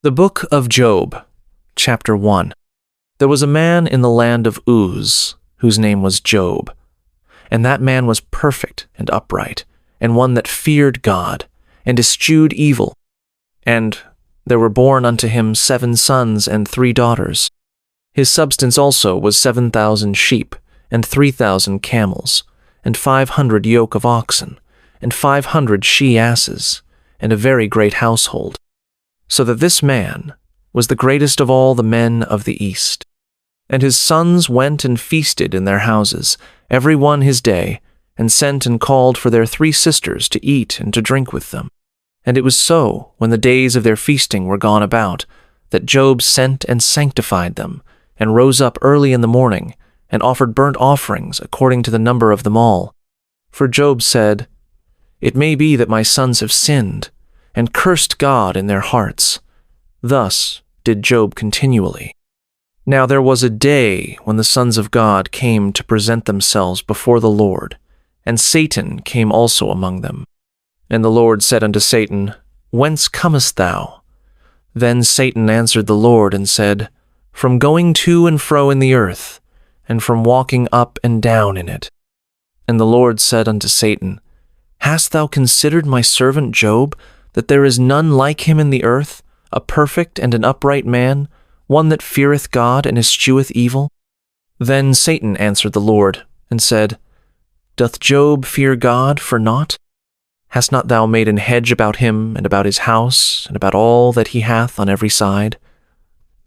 The Book of Job, Chapter 1. There was a man in the land of Uz, whose name was Job. And that man was perfect and upright, and one that feared God, and eschewed evil. And there were born unto him 7 sons and 3 daughters. His substance also was 7,000 sheep, and 3,000 camels, and 500 yoke of oxen, and 500 she-asses, and a very great household. So that this man was the greatest of all the men of the east. And his sons went and feasted in their houses, every one his day, and sent and called for their 3 sisters to eat and to drink with them. And it was so, when the days of their feasting were gone about, that Job sent and sanctified them, and rose up early in the morning, and offered burnt offerings according to the number of them all. For Job said, "It may be that my sons have sinned, and cursed God in their hearts." Thus did Job continually. Now there was a day when the sons of God came to present themselves before the Lord, and Satan came also among them. And the Lord said unto Satan, "Whence comest thou?" Then Satan answered the Lord and said, "From going to and fro in the earth, and from walking up and down in it." And the Lord said unto Satan, "Hast thou considered my servant Job, that there is none like him in the earth, a perfect and an upright man, one that feareth God and escheweth evil?" Then Satan answered the Lord, and said, "Doth Job fear God for naught? Hast not thou made an hedge about him, and about his house, and about all that he hath on every side?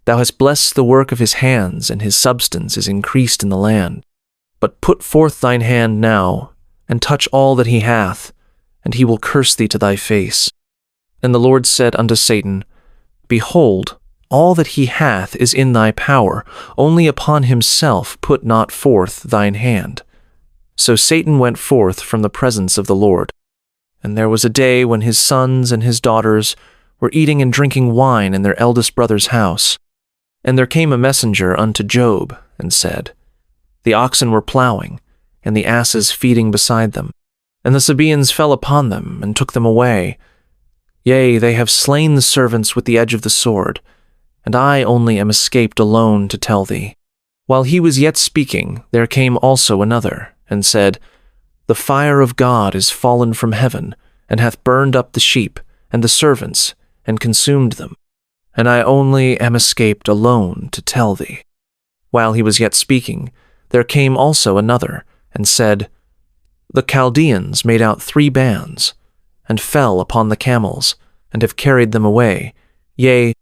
Thou hast blessed the work of his hands, and his substance is increased in the land. But put forth thine hand now, and touch all that he hath, and he will curse thee to thy face." And the Lord said unto Satan, "Behold, all that he hath is in thy power, only upon himself put not forth thine hand." So Satan went forth from the presence of the Lord. And there was a day when his sons and his daughters were eating and drinking wine in their eldest brother's house. And there came a messenger unto Job, and said, "The oxen were plowing, and the asses feeding beside them, and the Sabaeans fell upon them, and took them away. Yea, they have slain the servants with the edge of the sword, and I only am escaped alone to tell thee." While he was yet speaking, there came also another, and said, "The fire of God is fallen from heaven, and hath burned up the sheep, and the servants, and consumed them. And I only am escaped alone to tell thee." While he was yet speaking, there came also another, and said, "The Chaldeans made out 3 bands, and fell upon the camels, and have carried them away, yea,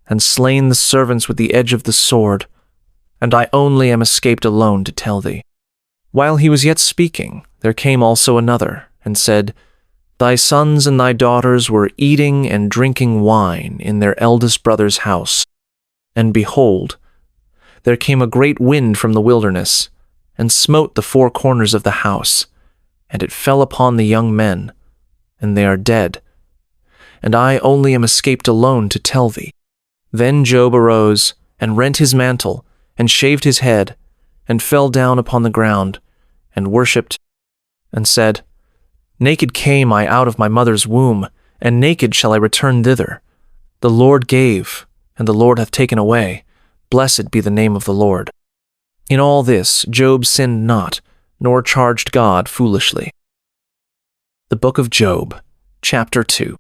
and slain the servants with the edge of the sword, and I only am escaped alone to tell thee." While he was yet speaking, there came also another, and said, "Thy sons and thy daughters were eating and drinking wine in their eldest brother's house. And behold, there came a great wind from the wilderness, and smote the 4 corners of the house, and it fell upon the young men, and they are dead. And I only am escaped alone to tell thee." Then Job arose, and rent his mantle, and shaved his head, and fell down upon the ground, and worshipped, and said, "Naked came I out of my mother's womb, and naked shall I return thither. The Lord gave, and the Lord hath taken away. Blessed be the name of the Lord." In all this Job sinned not, nor charged God foolishly. The Book of Job, Chapter 2.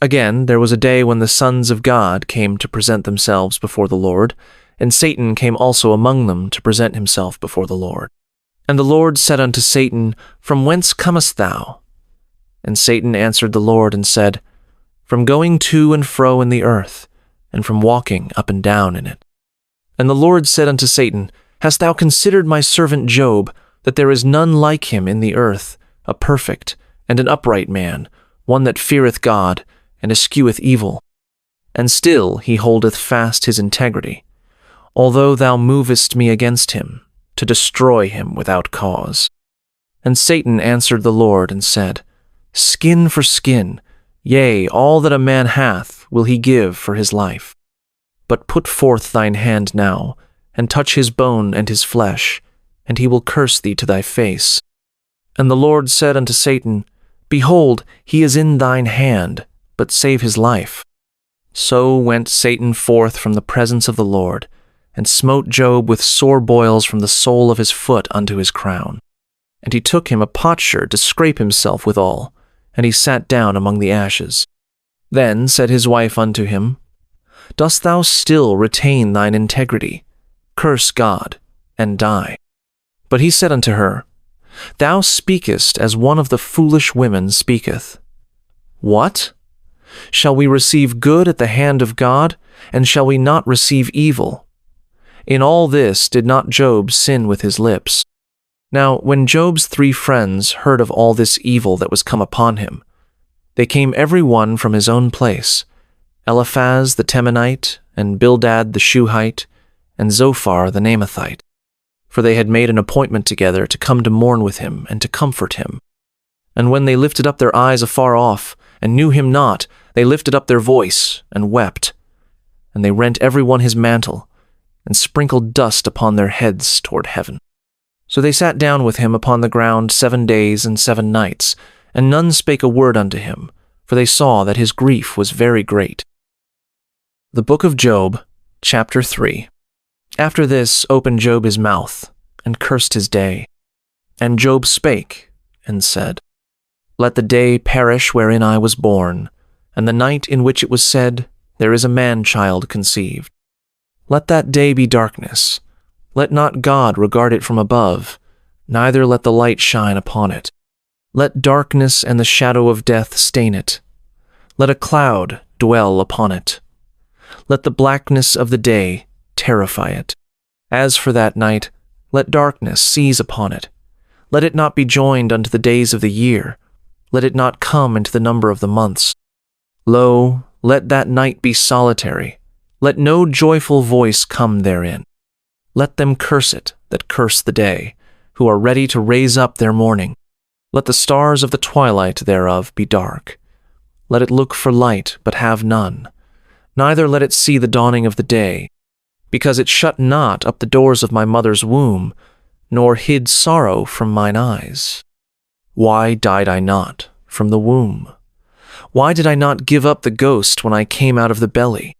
Again, there was a day when the sons of God came to present themselves before the Lord, and Satan came also among them to present himself before the Lord. And the Lord said unto Satan, "From whence comest thou?" And Satan answered the Lord and said, "From going to and fro in the earth, and from walking up and down in it." And the Lord said unto Satan, "Hast thou considered my servant Job, that there is none like him in the earth, a perfect and an upright man, one that feareth God, and escheweth evil? And still he holdeth fast his integrity, although thou movest me against him, to destroy him without cause." And Satan answered the Lord and said, "Skin for skin, yea, all that a man hath will he give for his life. But put forth thine hand now, and touch his bone and his flesh, and he will curse thee to thy face." And the Lord said unto Satan, "Behold, he is in thine hand, but save his life." So went Satan forth from the presence of the Lord, and smote Job with sore boils from the sole of his foot unto his crown. And he took him a potsherd to scrape himself withal, and he sat down among the ashes. Then said his wife unto him, Dost thou still retain thine integrity? Curse God, and die. But he said unto her, Thou speakest as one of the foolish women speaketh. What? Shall we receive good at the hand of God, and shall we not receive evil? In all this did not Job sin with his lips. Now when Job's 3 friends heard of all this evil that was come upon him, they came every one from his own place, Eliphaz the Temanite, and Bildad the Shuhite, and Zophar the Naamathite. For they had made an appointment together to come to mourn with him and to comfort him. And when they lifted up their eyes afar off, and knew him not, they lifted up their voice, and wept. And they rent every one his mantle, and sprinkled dust upon their heads toward heaven. So they sat down with him upon the ground 7 days and 7 nights, and none spake a word unto him, for they saw that his grief was very great. The Book of Job, chapter 3. After this opened Job his mouth, and cursed his day. And Job spake, and said, Let the day perish wherein I was born, and the night in which it was said, There is a man-child conceived. Let that day be darkness. Let not God regard it from above, neither let the light shine upon it. Let darkness and the shadow of death stain it. Let a cloud dwell upon it. Let the blackness of the day terrify it. As for that night, let darkness seize upon it. Let it not be joined unto the days of the year. Let it not come into the number of the months. Lo, let that night be solitary. Let no joyful voice come therein. Let them curse it that curse the day, who are ready to raise up their mourning. Let the stars of the twilight thereof be dark. Let it look for light, but have none. Neither let it see the dawning of the day, because it shut not up the doors of my mother's womb, nor hid sorrow from mine eyes. Why died I not from the womb? Why did I not give up the ghost when I came out of the belly?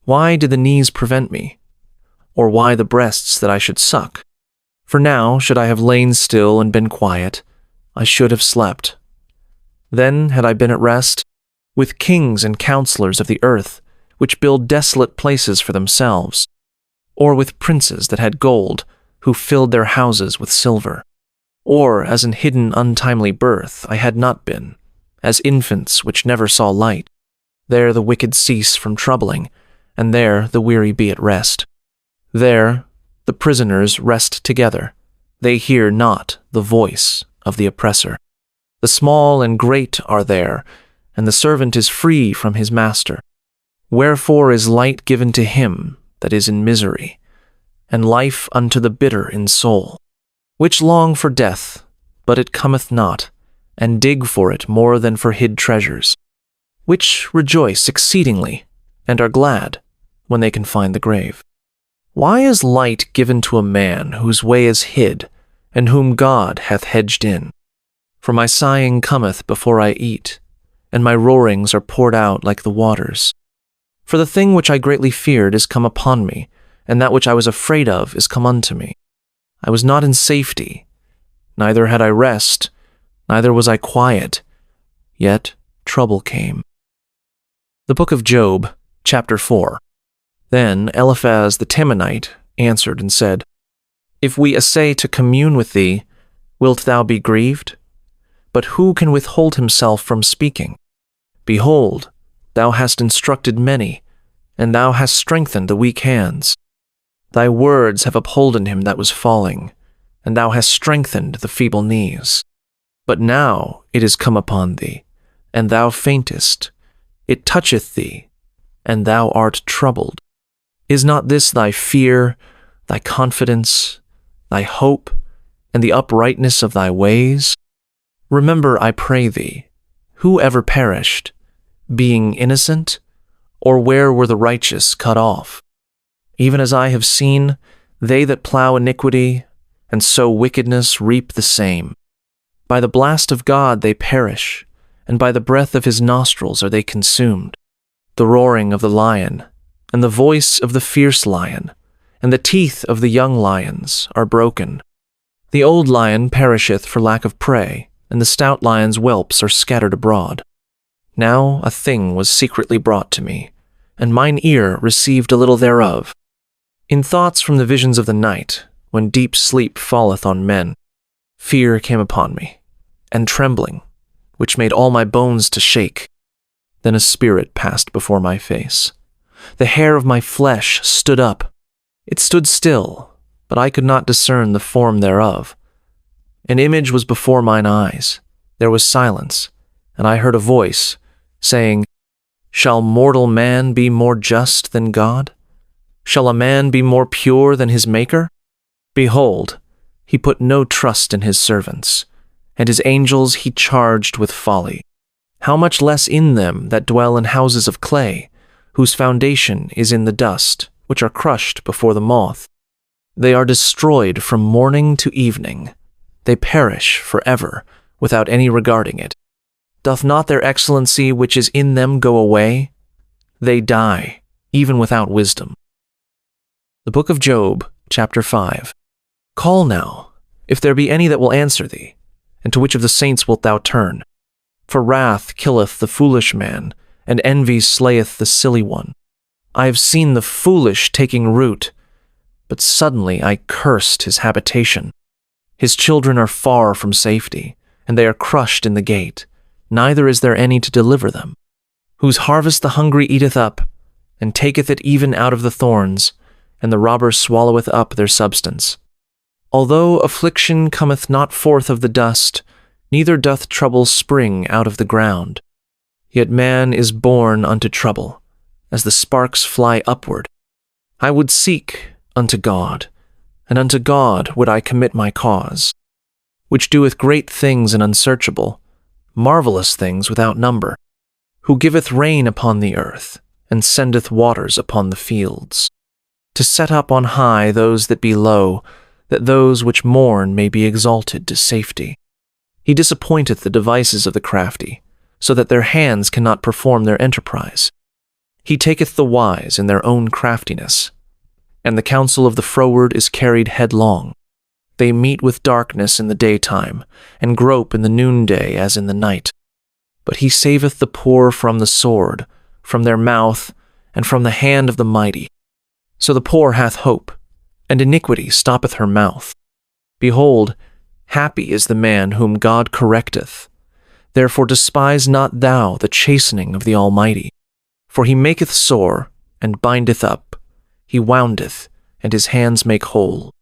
Why did the knees prevent me? Or why the breasts that I should suck? For now, should I have lain still and been quiet, I should have slept. Then had I been at rest, with kings and counselors of the earth, which build desolate places for themselves, or with princes that had gold, who filled their houses with silver. Or as in hidden untimely birth I had not been, as infants which never saw light. There the wicked cease from troubling, and there the weary be at rest. There the prisoners rest together. They hear not the voice of the oppressor. The small and great are there, and the servant is free from his master. Wherefore is light given to him that is in misery, and life unto the bitter in soul, which long for death, but it cometh not, and dig for it more than for hid treasures, which rejoice exceedingly, and are glad when they can find the grave. Why is light given to a man whose way is hid, and whom God hath hedged in? For my sighing cometh before I eat, and my roarings are poured out like the waters. For the thing which I greatly feared is come upon me, and that which I was afraid of is come unto me. I was not in safety, neither had I rest, neither was I quiet, yet trouble came. The Book of Job, chapter 4. Then Eliphaz the Temanite answered and said, If we essay to commune with thee, wilt thou be grieved? But who can withhold himself from speaking? Behold, thou hast instructed many, and thou hast strengthened the weak hands. Thy words have upholden him that was falling, and thou hast strengthened the feeble knees. But now it is come upon thee, and thou faintest. It toucheth thee, and thou art troubled. Is not this thy fear, thy confidence, thy hope, and the uprightness of thy ways? Remember, I pray thee, who ever perished, being innocent, or where were the righteous cut off? Even as I have seen, they that plow iniquity and sow wickedness reap the same. By the blast of God they perish, and by the breath of his nostrils are they consumed. the roaring of the lion, and the voice of the fierce lion, and the teeth of the young lions are broken. The old lion perisheth for lack of prey, and the stout lion's whelps are scattered abroad. Now a thing was secretly brought to me, and mine ear received a little thereof. In thoughts from the visions of the night, when deep sleep falleth on men, fear came upon me, and trembling, which made all my bones to shake. Then a spirit passed before my face. The hair of my flesh stood up. It stood still, but I could not discern the form thereof. An image was before mine eyes. There was silence, and I heard a voice, saying, Shall mortal man be more just than God? Shall a man be more pure than his Maker? Behold, he put no trust in his servants, and his angels he charged with folly. How much less in them that dwell in houses of clay, whose foundation is in the dust, which are crushed before the moth. They are destroyed from morning to evening. They perish forever, without any regarding it. Doth not their excellency which is in them go away? They die, even without wisdom. The book of Job, chapter 5. Call now, if there be any that will answer thee, and to which of the saints wilt thou turn? For wrath killeth the foolish man, and envy slayeth the silly one. I have seen the foolish taking root, but suddenly I cursed his habitation. His children are far from safety, and they are crushed in the gate, neither is there any to deliver them. Whose harvest the hungry eateth up, and taketh it even out of the thorns, and the robber swalloweth up their substance. Although affliction cometh not forth of the dust, neither doth trouble spring out of the ground. Yet man is born unto trouble, as the sparks fly upward. I would seek unto God, and unto God would I commit my cause, which doeth great things and unsearchable, marvelous things without number, who giveth rain upon the earth, and sendeth waters upon the fields, to set up on high those that be low, that those which mourn may be exalted to safety. He disappointeth the devices of the crafty, so that their hands cannot perform their enterprise. He taketh the wise in their own craftiness, and the counsel of the froward is carried headlong. They meet with darkness in the daytime, and grope in the noonday as in the night. But he saveth the poor from the sword, from their mouth, and from the hand of the mighty. So the poor hath hope, and iniquity stoppeth her mouth. Behold, happy is the man whom God correcteth. Therefore despise not thou the chastening of the Almighty. For he maketh sore, and bindeth up. He woundeth, and his hands make whole.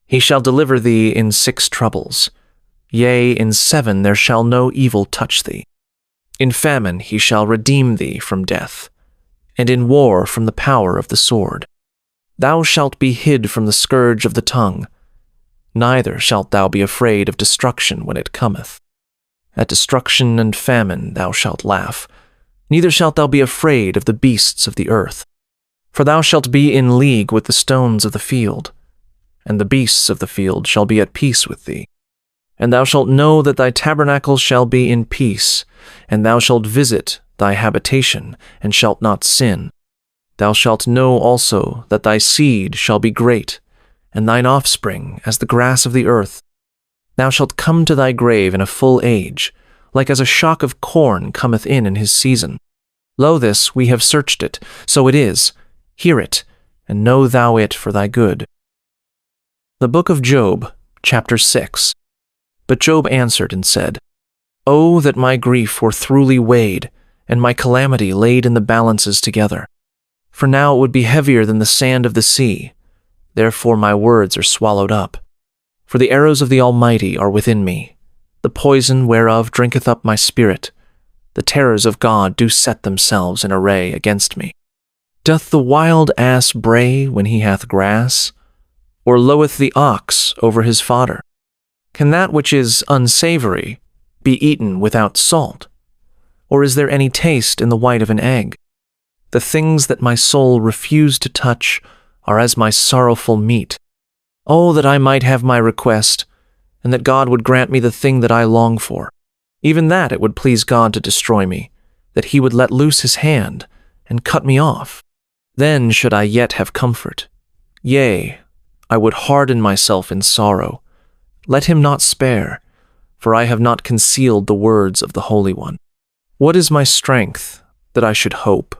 He shall deliver thee in 6 troubles. Yea, in 7 there shall no evil touch thee. In famine he shall redeem thee from death, and in war from the power of the sword. Thou shalt be hid from the scourge of the tongue, neither shalt thou be afraid of destruction when it cometh. At destruction and famine thou shalt laugh, neither shalt thou be afraid of the beasts of the earth. For thou shalt be in league with the stones of the field, and the beasts of the field shall be at peace with thee. And thou shalt know that thy tabernacle shall be in peace, and thou shalt visit thy habitation, and shalt not sin. Thou shalt know also that thy seed shall be great, and thine offspring as the grass of the earth. Thou shalt come to thy grave in a full age, like as a shock of corn cometh in his season. Lo, this we have searched it, so it is. Hear it, and know thou it for thy good. The book of Job, chapter 6. But Job answered and said, O that my grief were throughly weighed, and my calamity laid in the balances together. For now it would be heavier than the sand of the sea. Therefore my words are swallowed up. For the arrows of the Almighty are within me. The poison whereof drinketh up my spirit. The terrors of God do set themselves in array against me. Doth the wild ass bray when he hath grass? Or loweth the ox over his fodder? Can that which is unsavory be eaten without salt? Or is there any taste in the white of an egg? The things that my soul refused to touch are as my sorrowful meat. Oh, that I might have my request, and that God would grant me the thing that I long for. Even that it would please God to destroy me, that he would let loose his hand, and cut me off. Then should I yet have comfort. Yea, I would harden myself in sorrow. Let him not spare, for I have not concealed the words of the Holy One. What is my strength, that I should hope?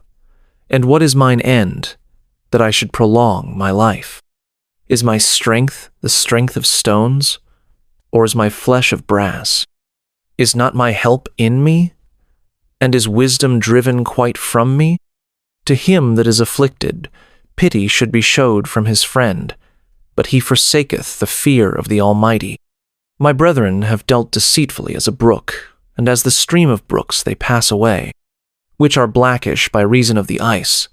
And what is mine end, that I should prolong my life? Is my strength the strength of stones, or is my flesh of brass? Is not my help in me? And is wisdom driven quite from me? To him that is afflicted, pity should be showed from his friend, but he forsaketh the fear of the Almighty. My brethren have dealt deceitfully as a brook, and as the stream of brooks they pass away, which are blackish by reason of the ice,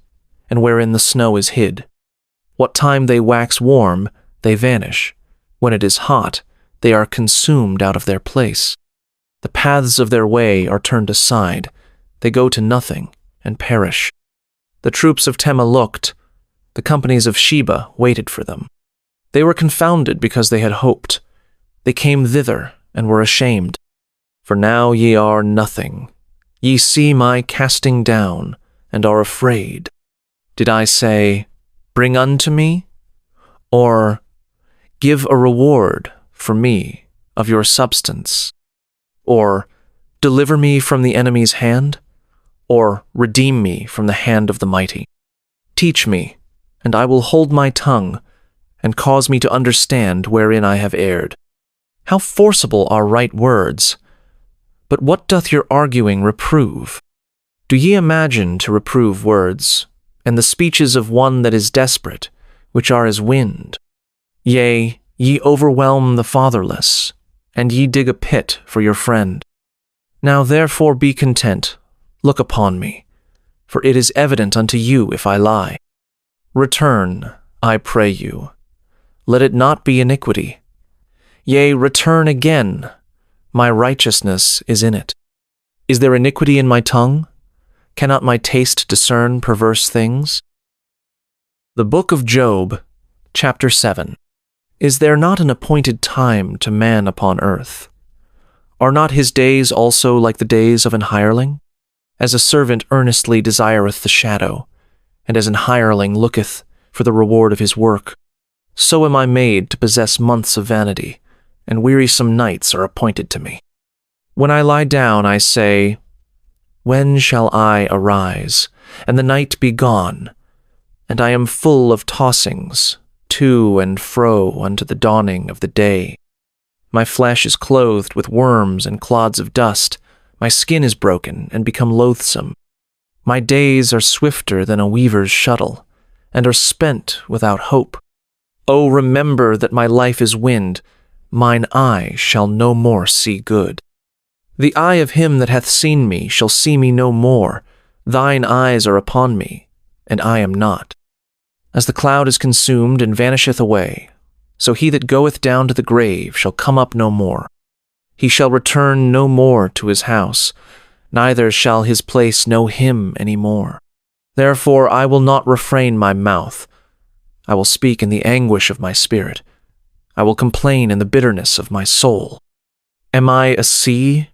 and wherein the snow is hid. What time they wax warm, they vanish. When it is hot, they are consumed out of their place. The paths of their way are turned aside. They go to nothing and perish. The troops of Tema looked. The companies of Sheba waited for them. They were confounded because they had hoped. They came thither and were ashamed. For now ye are nothing. Ye see my casting down, and are afraid. Did I say, Bring unto me? Or, Give a reward for me of your substance? Or, Deliver me from the enemy's hand? Or, Redeem me from the hand of the mighty? Teach me, and I will hold my tongue, and cause me to understand wherein I have erred. How forcible are right words! But what doth your arguing reprove? Do ye imagine to reprove words, and the speeches of one that is desperate, which are as wind? Yea, ye overwhelm the fatherless, and ye dig a pit for your friend. Now therefore be content, look upon me, for it is evident unto you if I lie. Return, I pray you. Let it not be iniquity. Yea, return again. My righteousness is in it. Is there iniquity in my tongue? Cannot my taste discern perverse things? The Book of Job, chapter 7. Is there not an appointed time to man upon earth? Are not his days also like the days of an hireling? As a servant earnestly desireth the shadow, and as an hireling looketh for the reward of his work, so am I made to possess months of vanity, and wearisome nights are appointed to me. When I lie down, I say, When shall I arise, and the night be gone? And I am full of tossings, to and fro unto the dawning of the day. My flesh is clothed with worms and clods of dust. My skin is broken and become loathsome. My days are swifter than a weaver's shuttle, and are spent without hope. O remember that my life is wind, mine eye shall no more see good. The eye of him that hath seen me shall see me no more. Thine eyes are upon me, and I am not. As the cloud is consumed and vanisheth away, so he that goeth down to the grave shall come up no more. He shall return no more to his house, neither shall his place know him any more. Therefore I will not refrain my mouth. I will speak in the anguish of my spirit. I will complain in the bitterness of my soul. Am I a sea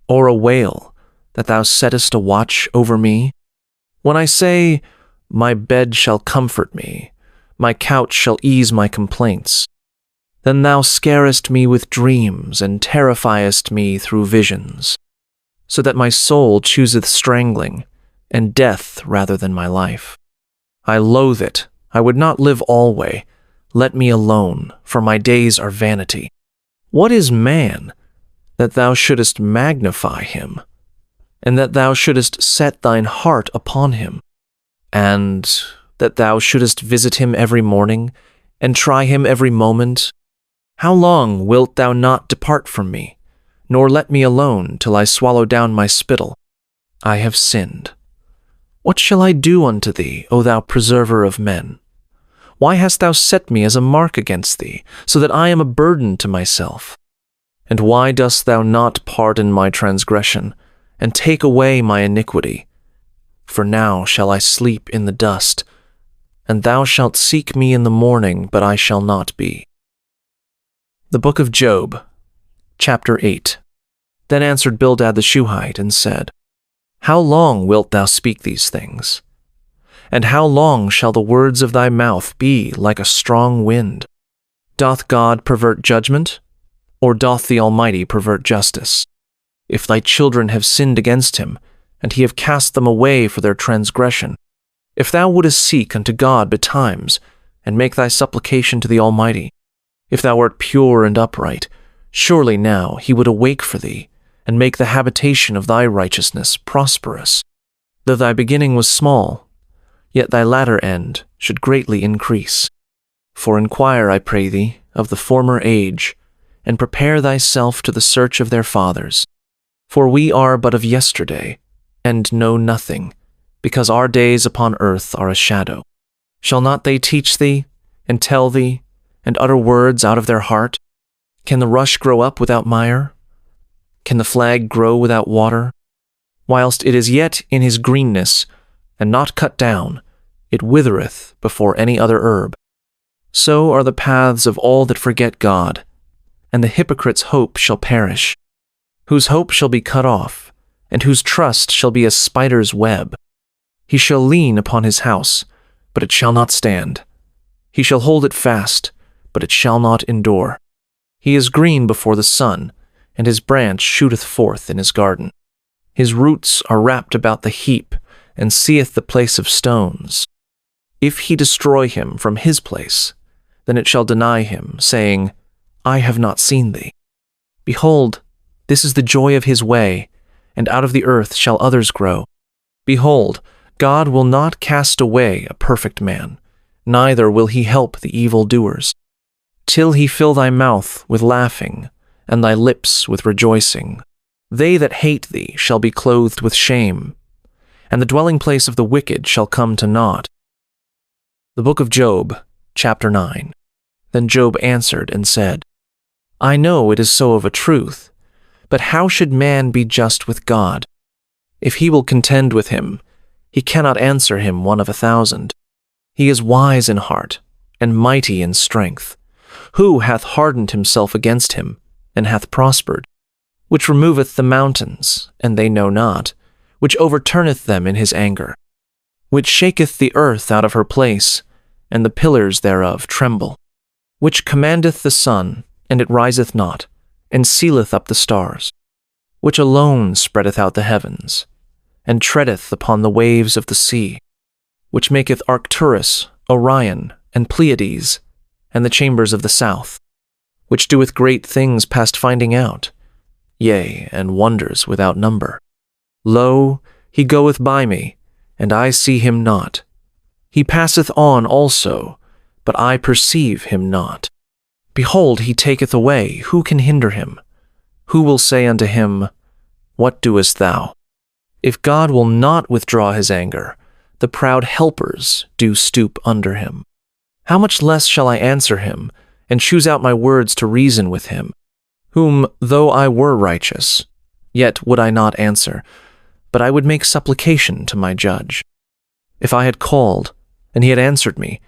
or a whale that thou settest a watch over me? When I say, My bed shall comfort me, my couch shall ease my complaints, then thou scarest me with dreams and terrifiest me through visions, so that my soul chooseth strangling, and death rather than my life. I loathe it, I would not live alway. Let me alone, for my days are vanity. What is man, that thou shouldest magnify him, and that thou shouldest set thine heart upon him, and that thou shouldest visit him every morning, and try him every moment? How long wilt thou not depart from me, nor let me alone till I swallow down my spittle? I have sinned. What shall I do unto thee, O thou preserver of men? Why hast thou set me as a mark against thee, so that I am a burden to myself? And why dost thou not pardon my transgression, and take away my iniquity? For now shall I sleep in the dust, and thou shalt seek me in the morning, but I shall not be. The Book of Job, chapter 8. Then answered Bildad the Shuhite, and said, How long wilt thou speak these things? And how long shall the words of thy mouth be like a strong wind? Doth God pervert judgment, or doth the Almighty pervert justice? If thy children have sinned against him, and he have cast them away for their transgression, if thou wouldest seek unto God betimes, and make thy supplication to the Almighty, if thou wert pure and upright, surely now he would awake for thee, and make the habitation of thy righteousness prosperous. Though thy beginning was small, yet thy latter end should greatly increase. For inquire, I pray thee, of the former age, and prepare thyself to the search of their fathers. For we are but of yesterday, and know nothing, because our days upon earth are a shadow. Shall not they teach thee, and tell thee, and utter words out of their heart? Can the rush grow up without mire? Can the flag grow without water? Whilst it is yet in his greenness, and not cut down, it withereth before any other herb. So are the paths of all that forget God, and the hypocrite's hope shall perish, whose hope shall be cut off, and whose trust shall be a spider's web. He shall lean upon his house, but it shall not stand. He shall hold it fast, but it shall not endure. He is green before the sun, and his branch shooteth forth in his garden. His roots are wrapped about the heap, and seeth the place of stones. If he destroy him from his place, then it shall deny him, saying, I have not seen thee. Behold, this is the joy of his way, and out of the earth shall others grow. Behold, God will not cast away a perfect man, neither will he help the evildoers, till he fill thy mouth with laughing, and thy lips with rejoicing. They that hate thee shall be clothed with shame, and the dwelling place of the wicked shall come to naught. The book of Job, chapter 9. Then Job answered and said, I know it is so of a truth, but how should man be just with God? If he will contend with him, he cannot answer him 1 of 1,000. He is wise in heart, and mighty in strength. Who hath hardened himself against him, and hath prospered? Which removeth the mountains, and they know not, which overturneth them in his anger, which shaketh the earth out of her place, and the pillars thereof tremble, which commandeth the sun, and it riseth not, and sealeth up the stars, which alone spreadeth out the heavens, and treadeth upon the waves of the sea, which maketh Arcturus, Orion, and Pleiades, and the chambers of the south, which doeth great things past finding out, yea, and wonders without number. Lo, he goeth by me, and I see him not. He passeth on also, but I perceive him not. Behold, he taketh away, who can hinder him? Who will say unto him, What doest thou? If God will not withdraw his anger, the proud helpers do stoop under him. How much less shall I answer him, and choose out my words to reason with him, whom, though I were righteous, yet would I not answer, but I would make supplication to my judge. If I had called, and he had answered me,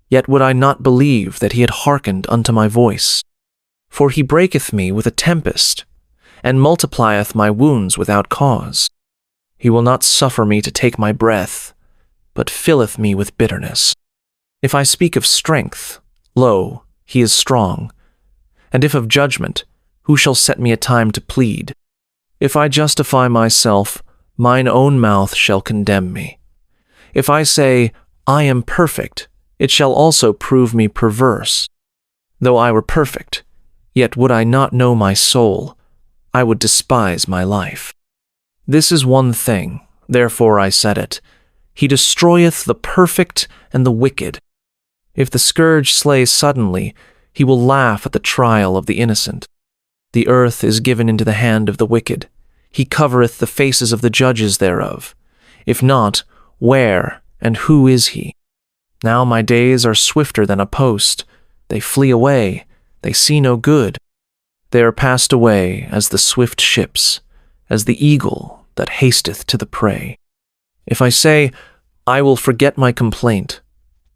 yet would I not believe that he had hearkened unto my voice. For he breaketh me with a tempest, and multiplieth my wounds without cause. He will not suffer me to take my breath, but filleth me with bitterness. If I speak of strength, lo, he is strong. And if of judgment, who shall set me a time to plead? If I justify myself, mine own mouth shall condemn me. If I say, I am perfect, it shall also prove me perverse. Though I were perfect, yet would I not know my soul, I would despise my life. This is one thing, therefore I said it, he destroyeth the perfect and the wicked. If the scourge slay suddenly, he will laugh at the trial of the innocent. The earth is given into the hand of the wicked. He covereth the faces of the judges thereof. If not, where and who is he? Now my days are swifter than a post. They flee away. They see no good. They are passed away as the swift ships, as the eagle that hasteth to the prey. If I say, I will forget my complaint,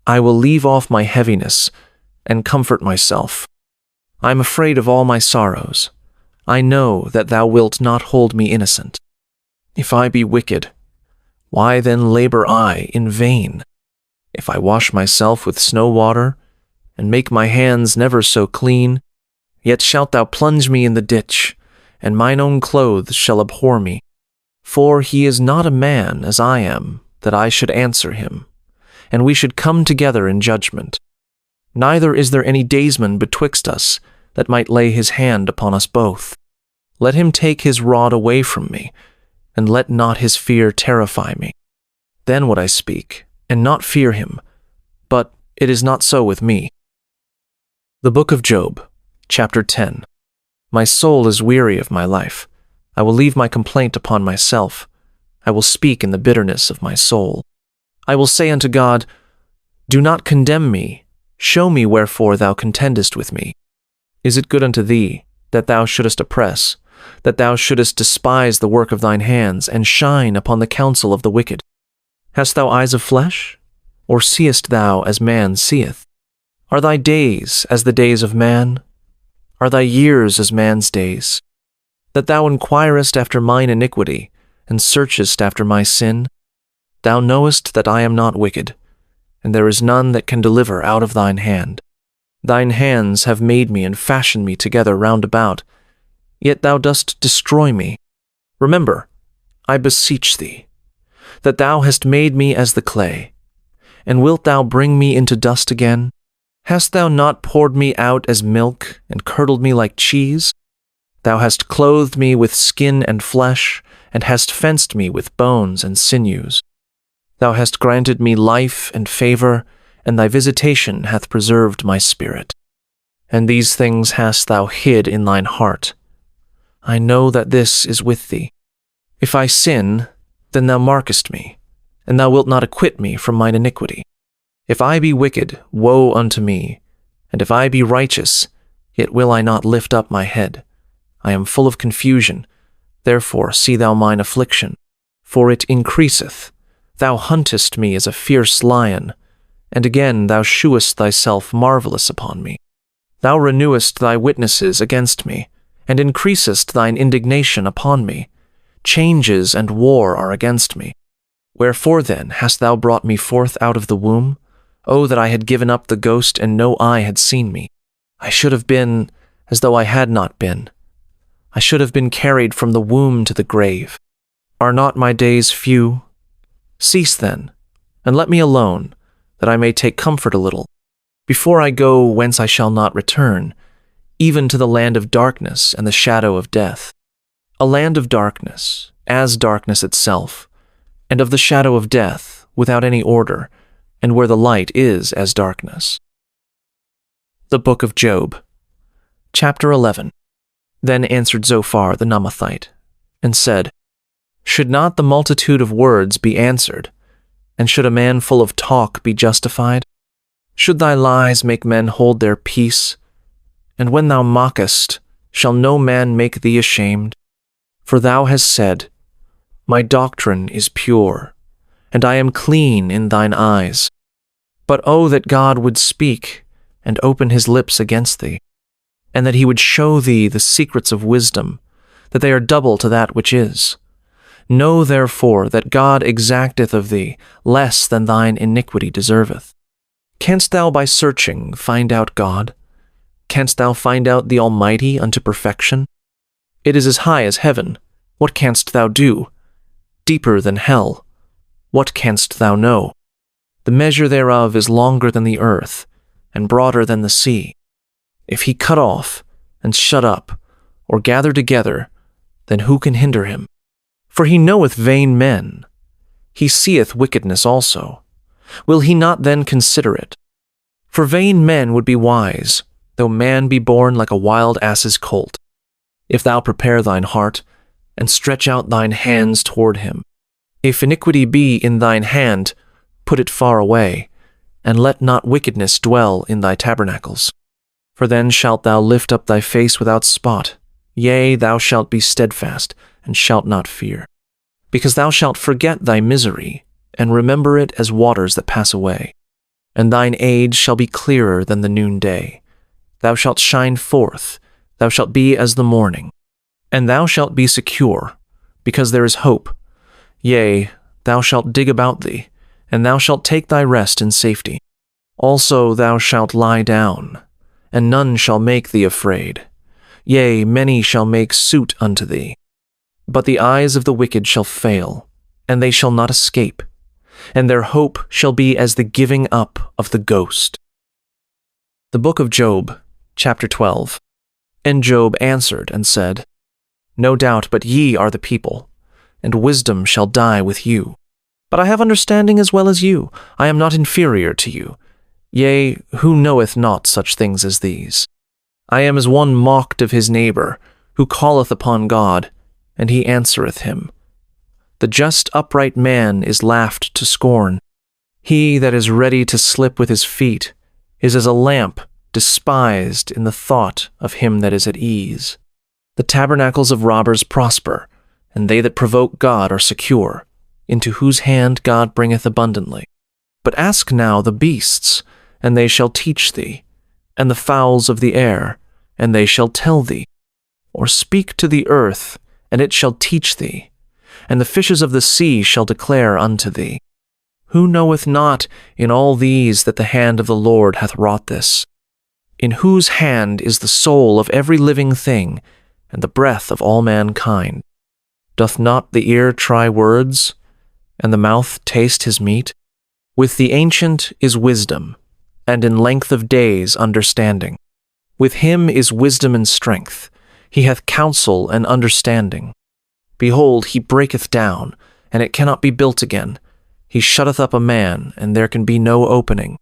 I will leave off my heaviness, and comfort myself. I am afraid of all my sorrows. I know that thou wilt not hold me innocent. If I be wicked, why then labor I in vain? If I wash myself with snow water, and make my hands never so clean, yet shalt thou plunge me in the ditch, and mine own clothes shall abhor me. For he is not a man as I am, that I should answer him, and we should come together in judgment. Neither is there any daysman betwixt us, that might lay his hand upon us both. Let him take his rod away from me, and let not his fear terrify me. Then would I speak, and not fear him, but it is not so with me. The Book of Job, chapter 10. My soul is weary of my life. I will leave my complaint upon myself. I will speak in the bitterness of my soul. I will say unto God, do not condemn me. Show me wherefore thou contendest with me. Is it good unto thee, that thou shouldest oppress, that thou shouldest despise the work of thine hands, and shine upon the counsel of the wicked? Hast thou eyes of flesh, or seest thou as man seeth? Are thy days as the days of man? Are thy years as man's days? That thou inquirest after mine iniquity, and searchest after my sin? Thou knowest that I am not wicked, and there is none that can deliver out of thine hand. Thine hands have made me and fashioned me together round about, yet thou dost destroy me. Remember, I beseech thee, that thou hast made me as the clay, and wilt thou bring me into dust again? Hast thou not poured me out as milk, and curdled me like cheese? Thou hast clothed me with skin and flesh, and hast fenced me with bones and sinews. Thou hast granted me life and favor, and thy visitation hath preserved my spirit. And these things hast thou hid in thine heart. I know that this is with thee. If I sin, then thou markest me, and thou wilt not acquit me from mine iniquity. If I be wicked, woe unto me, and if I be righteous, yet will I not lift up my head. I am full of confusion, therefore see thou mine affliction, for it increaseth. Thou huntest me as a fierce lion, and again thou shewest thyself marvelous upon me. Thou renewest thy witnesses against me, and increasest thine indignation upon me. Changes and war are against me. Wherefore then hast thou brought me forth out of the womb? Oh, that I had given up the ghost, and no eye had seen me. I should have been as though I had not been. I should have been carried from the womb to the grave. Are not my days few? Cease then, and let me alone, that I may take comfort a little, before I go whence I shall not return, even to the land of darkness and the shadow of death. A land of darkness, as darkness itself, and of the shadow of death, without any order, and where the light is as darkness. The Book of Job, chapter 11. Then answered Zophar the Naamathite, and said, should not the multitude of words be answered, and should a man full of talk be justified? Should thy lies make men hold their peace? And when thou mockest, shall no man make thee ashamed? For thou hast said, my doctrine is pure, and I am clean in thine eyes. But oh, that God would speak, and open his lips against thee, and that he would show thee the secrets of wisdom, that they are double to that which is. Know therefore that God exacteth of thee less than thine iniquity deserveth. Canst thou by searching find out God? Canst thou find out the Almighty unto perfection? It is as high as heaven. What canst thou do? Deeper than hell. What canst thou know? The measure thereof is longer than the earth, and broader than the sea. If he cut off, and shut up, or gather together, then who can hinder him? For he knoweth vain men. He seeth wickedness also. Will he not then consider it? For vain men would be wise, though man be born like a wild ass's colt. If thou prepare thine heart, and stretch out thine hands toward him. If iniquity be in thine hand, put it far away, and let not wickedness dwell in thy tabernacles. For then shalt thou lift up thy face without spot, yea, thou shalt be steadfast, and shalt not fear. Because thou shalt forget thy misery, and remember it as waters that pass away. And thine age shall be clearer than the noonday. Thou shalt shine forth, thou shalt be as the morning. And thou shalt be secure, because there is hope. Yea, thou shalt dig about thee, and thou shalt take thy rest in safety. Also thou shalt lie down, and none shall make thee afraid. Yea, many shall make suit unto thee. But the eyes of the wicked shall fail, and they shall not escape, and their hope shall be as the giving up of the ghost. The book of Job, chapter 12. And Job answered and said, No doubt but ye are the people, and wisdom shall die with you. But I have understanding as well as you. I am not inferior to you. Yea, who knoweth not such things as these? I am as one mocked of his neighbor, who calleth upon God, and he answereth him. The just upright man is laughed to scorn. He that is ready to slip with his feet is as a lamp despised in the thought of him that is at ease. The tabernacles of robbers prosper, and they that provoke God are secure, into whose hand God bringeth abundantly. But ask now the beasts, and they shall teach thee, and the fowls of the air, and they shall tell thee. Or speak to the earth, and it shall teach thee, and the fishes of the sea shall declare unto thee. Who knoweth not in all these that the hand of the Lord hath wrought this? In whose hand is the soul of every living thing, and the breath of all mankind? Doth not the ear try words, and the mouth taste his meat? With the ancient is wisdom, and in length of days understanding. With him is wisdom and strength. He hath counsel and understanding. Behold, he breaketh down, and it cannot be built again. He shutteth up a man, and there can be no opening.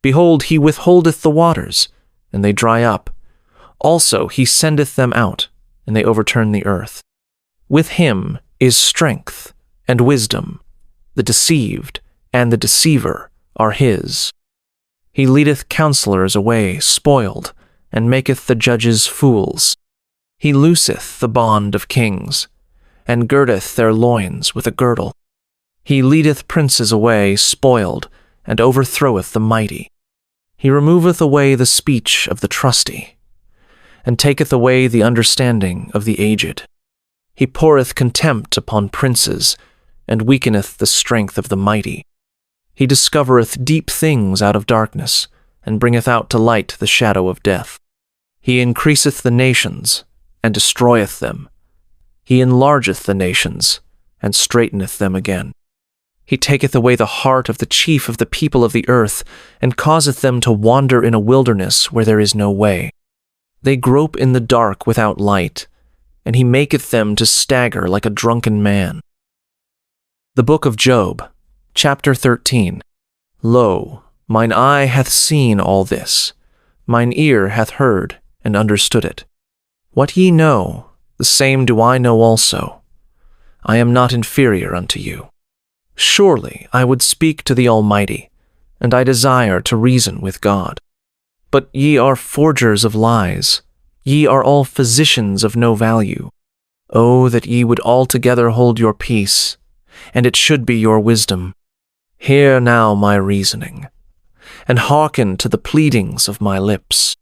Behold, he withholdeth the waters, and they dry up. Also he sendeth them out, and they overturn the earth. With him is strength and wisdom. The deceived and the deceiver are his. He leadeth counselors away spoiled, and maketh the judges fools. He looseth the bond of kings, and girdeth their loins with a girdle. He leadeth princes away spoiled, and overthroweth the mighty. He removeth away the speech of the trusty, and taketh away the understanding of the aged. He poureth contempt upon princes, and weakeneth the strength of the mighty. He discovereth deep things out of darkness, and bringeth out to light the shadow of death. He increaseth the nations, and destroyeth them. He enlargeth the nations, and straiteneth them again. He taketh away the heart of the chief of the people of the earth, and causeth them to wander in a wilderness where there is no way. They grope in the dark without light, and he maketh them to stagger like a drunken man. The book of Job, chapter 13. Lo, mine eye hath seen all this, mine ear hath heard and understood it. What ye know, the same do I know also. I am not inferior unto you. Surely I would speak to the Almighty, and I desire to reason with God. But ye are forgers of lies, ye are all physicians of no value. Oh, that ye would altogether hold your peace, and it should be your wisdom. Hear now my reasoning, and hearken to the pleadings of my lips.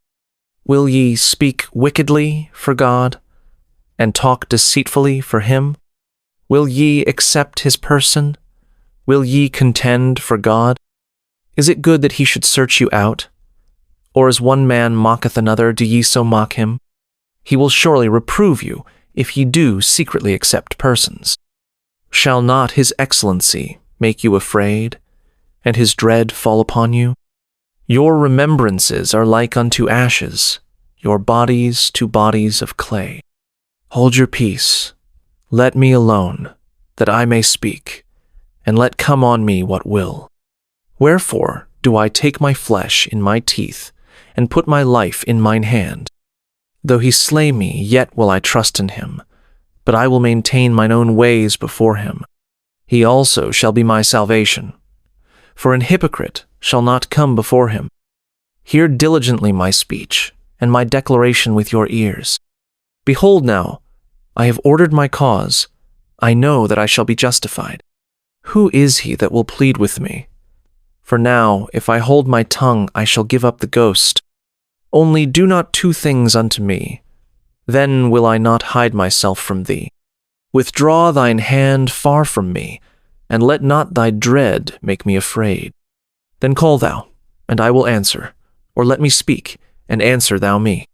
Will ye speak wickedly for God, and talk deceitfully for him? Will ye accept his person? Will ye contend for God? Is it good that he should search you out? Or as one man mocketh another, do ye so mock him? He will surely reprove you, if ye do secretly accept persons. Shall not his excellency make you afraid, and his dread fall upon you? Your remembrances are like unto ashes, your bodies to bodies of clay. Hold your peace, let me alone, that I may speak, and let come on me what will. Wherefore do I take my flesh in my teeth, and put my life in mine hand? Though he slay me, yet will I trust in him, but I will maintain mine own ways before him. He also shall be my salvation. For an hypocrite shall not come before him. Hear diligently my speech, and my declaration with your ears. Behold now, I have ordered my cause. I know that I shall be justified. Who is he that will plead with me? For now, if I hold my tongue, I shall give up the ghost. Only do not two things unto me. Then will I not hide myself from thee. Withdraw thine hand far from me, and let not thy dread make me afraid. Then call thou, and I will answer, or let me speak, and answer thou me.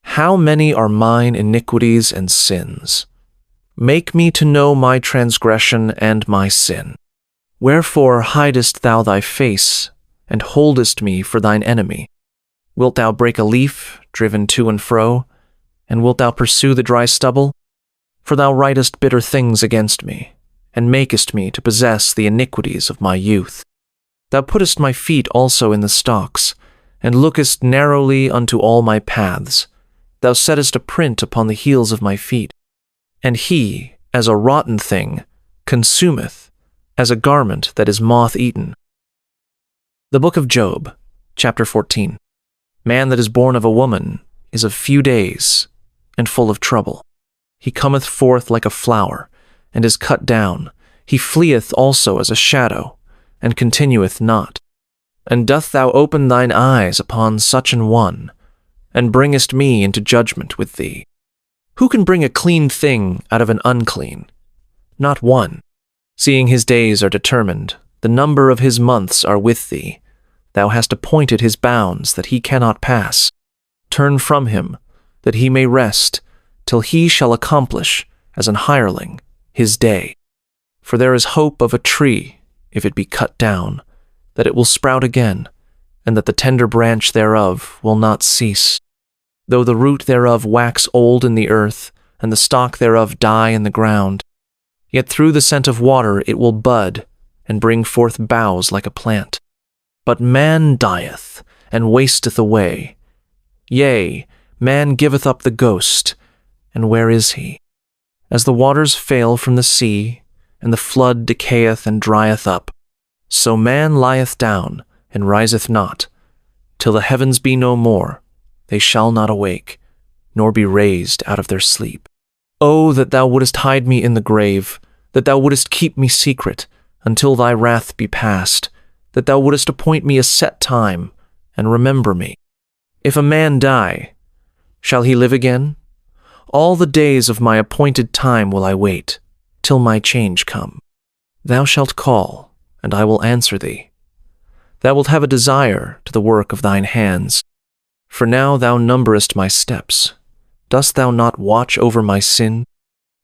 How many are mine iniquities and sins? Make me to know my transgression and my sin. Wherefore hidest thou thy face, and holdest me for thine enemy? Wilt thou break a leaf, driven to and fro? And wilt thou pursue the dry stubble? For thou writest bitter things against me, and makest me to possess the iniquities of my youth. Thou puttest my feet also in the stocks, and lookest narrowly unto all my paths. Thou settest a print upon the heels of my feet. And he, as a rotten thing, consumeth, as a garment that is moth-eaten. The Book of Job, chapter 14. Man that is born of a woman is of few days, and full of trouble. He cometh forth like a flower, and is cut down. He fleeth also as a shadow, and continueth not. And doth thou open thine eyes upon such an one, and bringest me into judgment with thee? Who can bring a clean thing out of an unclean? Not one. Seeing his days are determined, the number of his months are with thee. Thou hast appointed his bounds that he cannot pass. Turn from him, that he may rest, till he shall accomplish, as an hireling, his day. For there is hope of a tree, if it be cut down, that it will sprout again, and that the tender branch thereof will not cease. Though the root thereof wax old in the earth, and the stalk thereof die in the ground, yet through the scent of water it will bud, and bring forth boughs like a plant. But man dieth, and wasteth away. Yea, man giveth up the ghost, and where is he? As the waters fail from the sea, and the flood decayeth and drieth up, so man lieth down, and riseth not, till the heavens be no more. They shall not awake, nor be raised out of their sleep. Oh, that thou wouldest hide me in the grave, that thou wouldest keep me secret, until thy wrath be past, that thou wouldest appoint me a set time, and remember me. If a man die, shall he live again? All the days of my appointed time will I wait, till my change come. Thou shalt call, and I will answer thee. Thou wilt have a desire to the work of thine hands. For now thou numberest my steps. Dost thou not watch over my sin?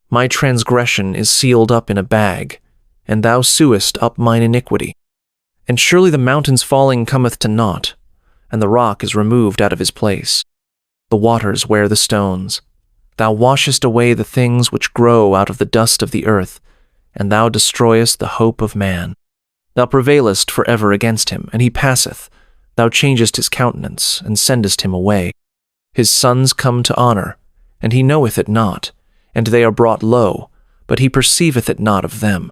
My transgression is sealed up in a bag, and thou sewest up mine iniquity. And surely the mountain's falling cometh to naught, and the rock is removed out of his place. The waters wear the stones. Thou washest away the things which grow out of the dust of the earth, and thou destroyest the hope of man. Thou prevailest forever against him, and he passeth. Thou changest his countenance, and sendest him away. His sons come to honor, and he knoweth it not, and they are brought low, but he perceiveth it not of them.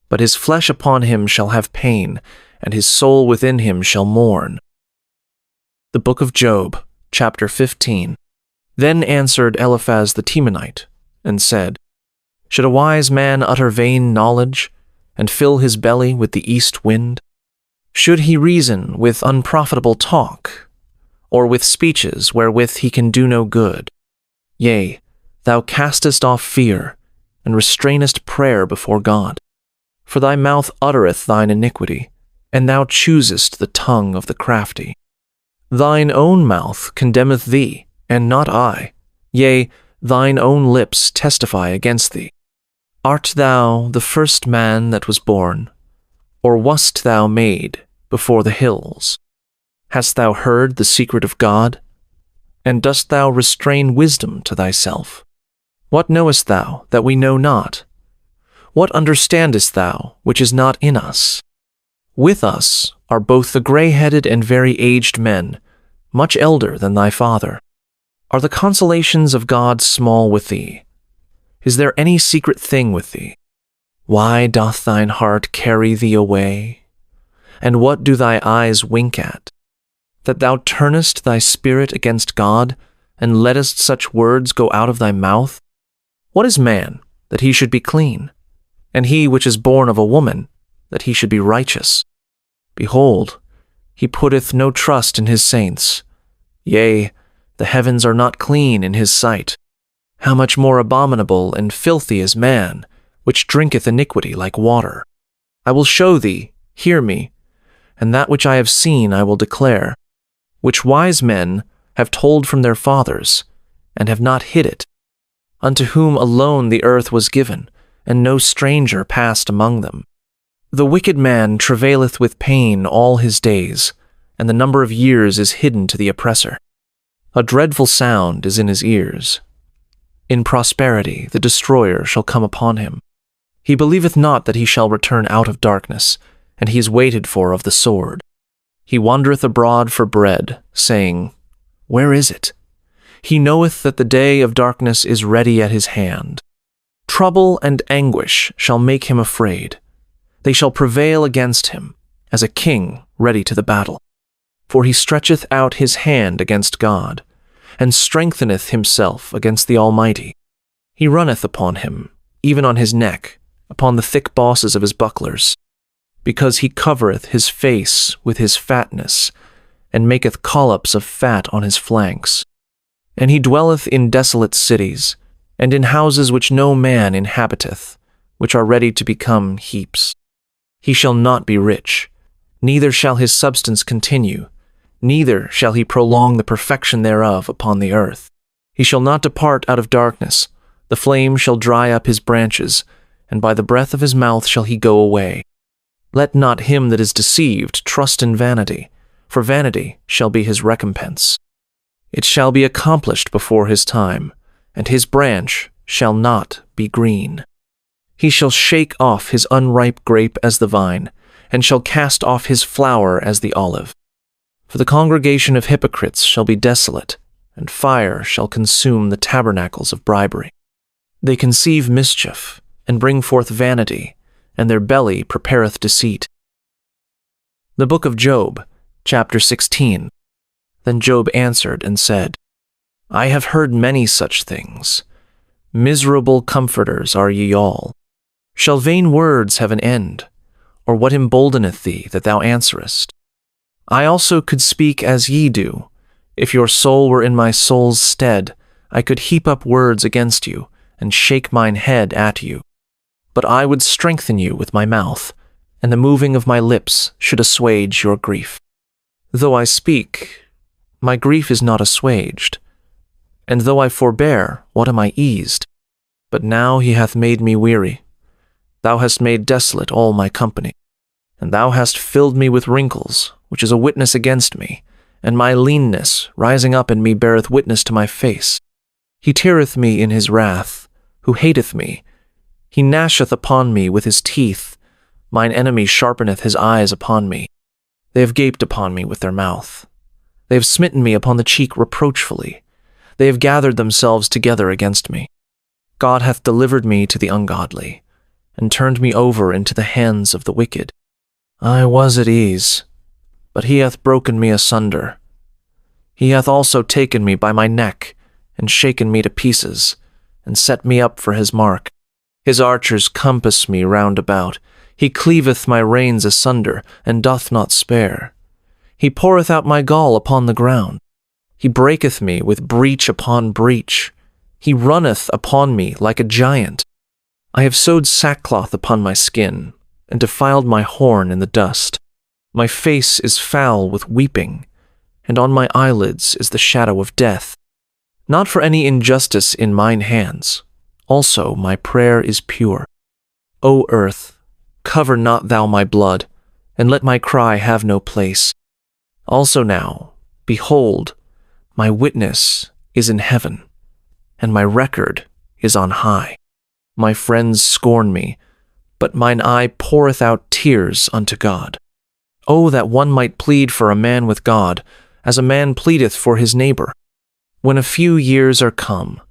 But his flesh upon him shall have pain, and his soul within him shall mourn. The Book of Job, chapter 15. Then answered Eliphaz the Temanite, and said, Should a wise man utter vain knowledge, and fill his belly with the east wind? Should he reason with unprofitable talk, or with speeches wherewith he can do no good? Yea, thou castest off fear, and restrainest prayer before God. For thy mouth uttereth thine iniquity, and thou choosest the tongue of the crafty. Thine own mouth condemneth thee, and not I. Yea, thine own lips testify against thee. Art thou the first man that was born? Or wast thou made before the hills? Hast thou heard the secret of God? And dost thou restrain wisdom to thyself? What knowest thou that we know not? What understandest thou which is not in us? With us are both the gray-headed and very aged men, much elder than thy father. Are the consolations of God small with thee? Is there any secret thing with thee? Why doth thine heart carry thee away? And what do thy eyes wink at? That thou turnest thy spirit against God, and lettest such words go out of thy mouth? What is man, that he should be clean? And he which is born of a woman, that he should be righteous? Behold, he putteth no trust in his saints. Yea, the heavens are not clean in his sight. How much more abominable and filthy is man, which drinketh iniquity like water? I will show thee, hear me, and that which I have seen I will declare, which wise men have told from their fathers, and have not hid it, unto whom alone the earth was given, and no stranger passed among them. The wicked man travaileth with pain all his days, and the number of years is hidden to the oppressor. A dreadful sound is in his ears. In prosperity the destroyer shall come upon him. He believeth not that he shall return out of darkness, and he is waited for of the sword. He wandereth abroad for bread, saying, Where is it? He knoweth that the day of darkness is ready at his hand. Trouble and anguish shall make him afraid. They shall prevail against him, as a king ready to the battle. For he stretcheth out his hand against God, and strengtheneth himself against the Almighty. He runneth upon him, even on his neck, upon the thick bosses of his bucklers, because he covereth his face with his fatness, and maketh collops of fat on his flanks. And he dwelleth in desolate cities, and in houses which no man inhabiteth, which are ready to become heaps. He shall not be rich, neither shall his substance continue, neither shall he prolong the perfection thereof upon the earth. He shall not depart out of darkness, the flame shall dry up his branches, and by the breath of his mouth shall he go away. Let not him that is deceived trust in vanity, for vanity shall be his recompense. It shall be accomplished before his time, and his branch shall not be green. He shall shake off his unripe grape as the vine, and shall cast off his flower as the olive. For the congregation of hypocrites shall be desolate, and fire shall consume the tabernacles of bribery. They conceive mischief, and bring forth vanity, and their belly prepareth deceit. The book of Job, chapter 16. Then Job answered and said, I have heard many such things. Miserable comforters are ye all. Shall vain words have an end? Or what emboldeneth thee that thou answerest? I also could speak as ye do. If your soul were in my soul's stead, I could heap up words against you, and shake mine head at you. But I would strengthen you with my mouth, and the moving of my lips should assuage your grief. Though I speak, my grief is not assuaged. And though I forbear, what am I eased? But now he hath made me weary. Thou hast made desolate all my company. And thou hast filled me with wrinkles, which is a witness against me, and my leanness rising up in me beareth witness to my face. He teareth me in his wrath, who hateth me. He gnasheth upon me with his teeth. Mine enemy sharpeneth his eyes upon me. They have gaped upon me with their mouth. They have smitten me upon the cheek reproachfully. They have gathered themselves together against me. God hath delivered me to the ungodly, and turned me over into the hands of the wicked. I was at ease, but he hath broken me asunder. He hath also taken me by my neck, and shaken me to pieces, and set me up for his mark. His archers compass me round about. He cleaveth my reins asunder, and doth not spare. He poureth out my gall upon the ground. He breaketh me with breach upon breach. He runneth upon me like a giant. I have sewed sackcloth upon my skin, and defiled my horn in the dust. My face is foul with weeping, and on my eyelids is the shadow of death. Not for any injustice in mine hands. Also my prayer is pure. O earth, cover not thou my blood, and let my cry have no place. Also now, behold, my witness is in heaven, and my record is on high. My friends scorn me, but mine eye poureth out tears unto God. Oh, that one might plead for a man with God, as a man pleadeth for his neighbor. When a few years are come,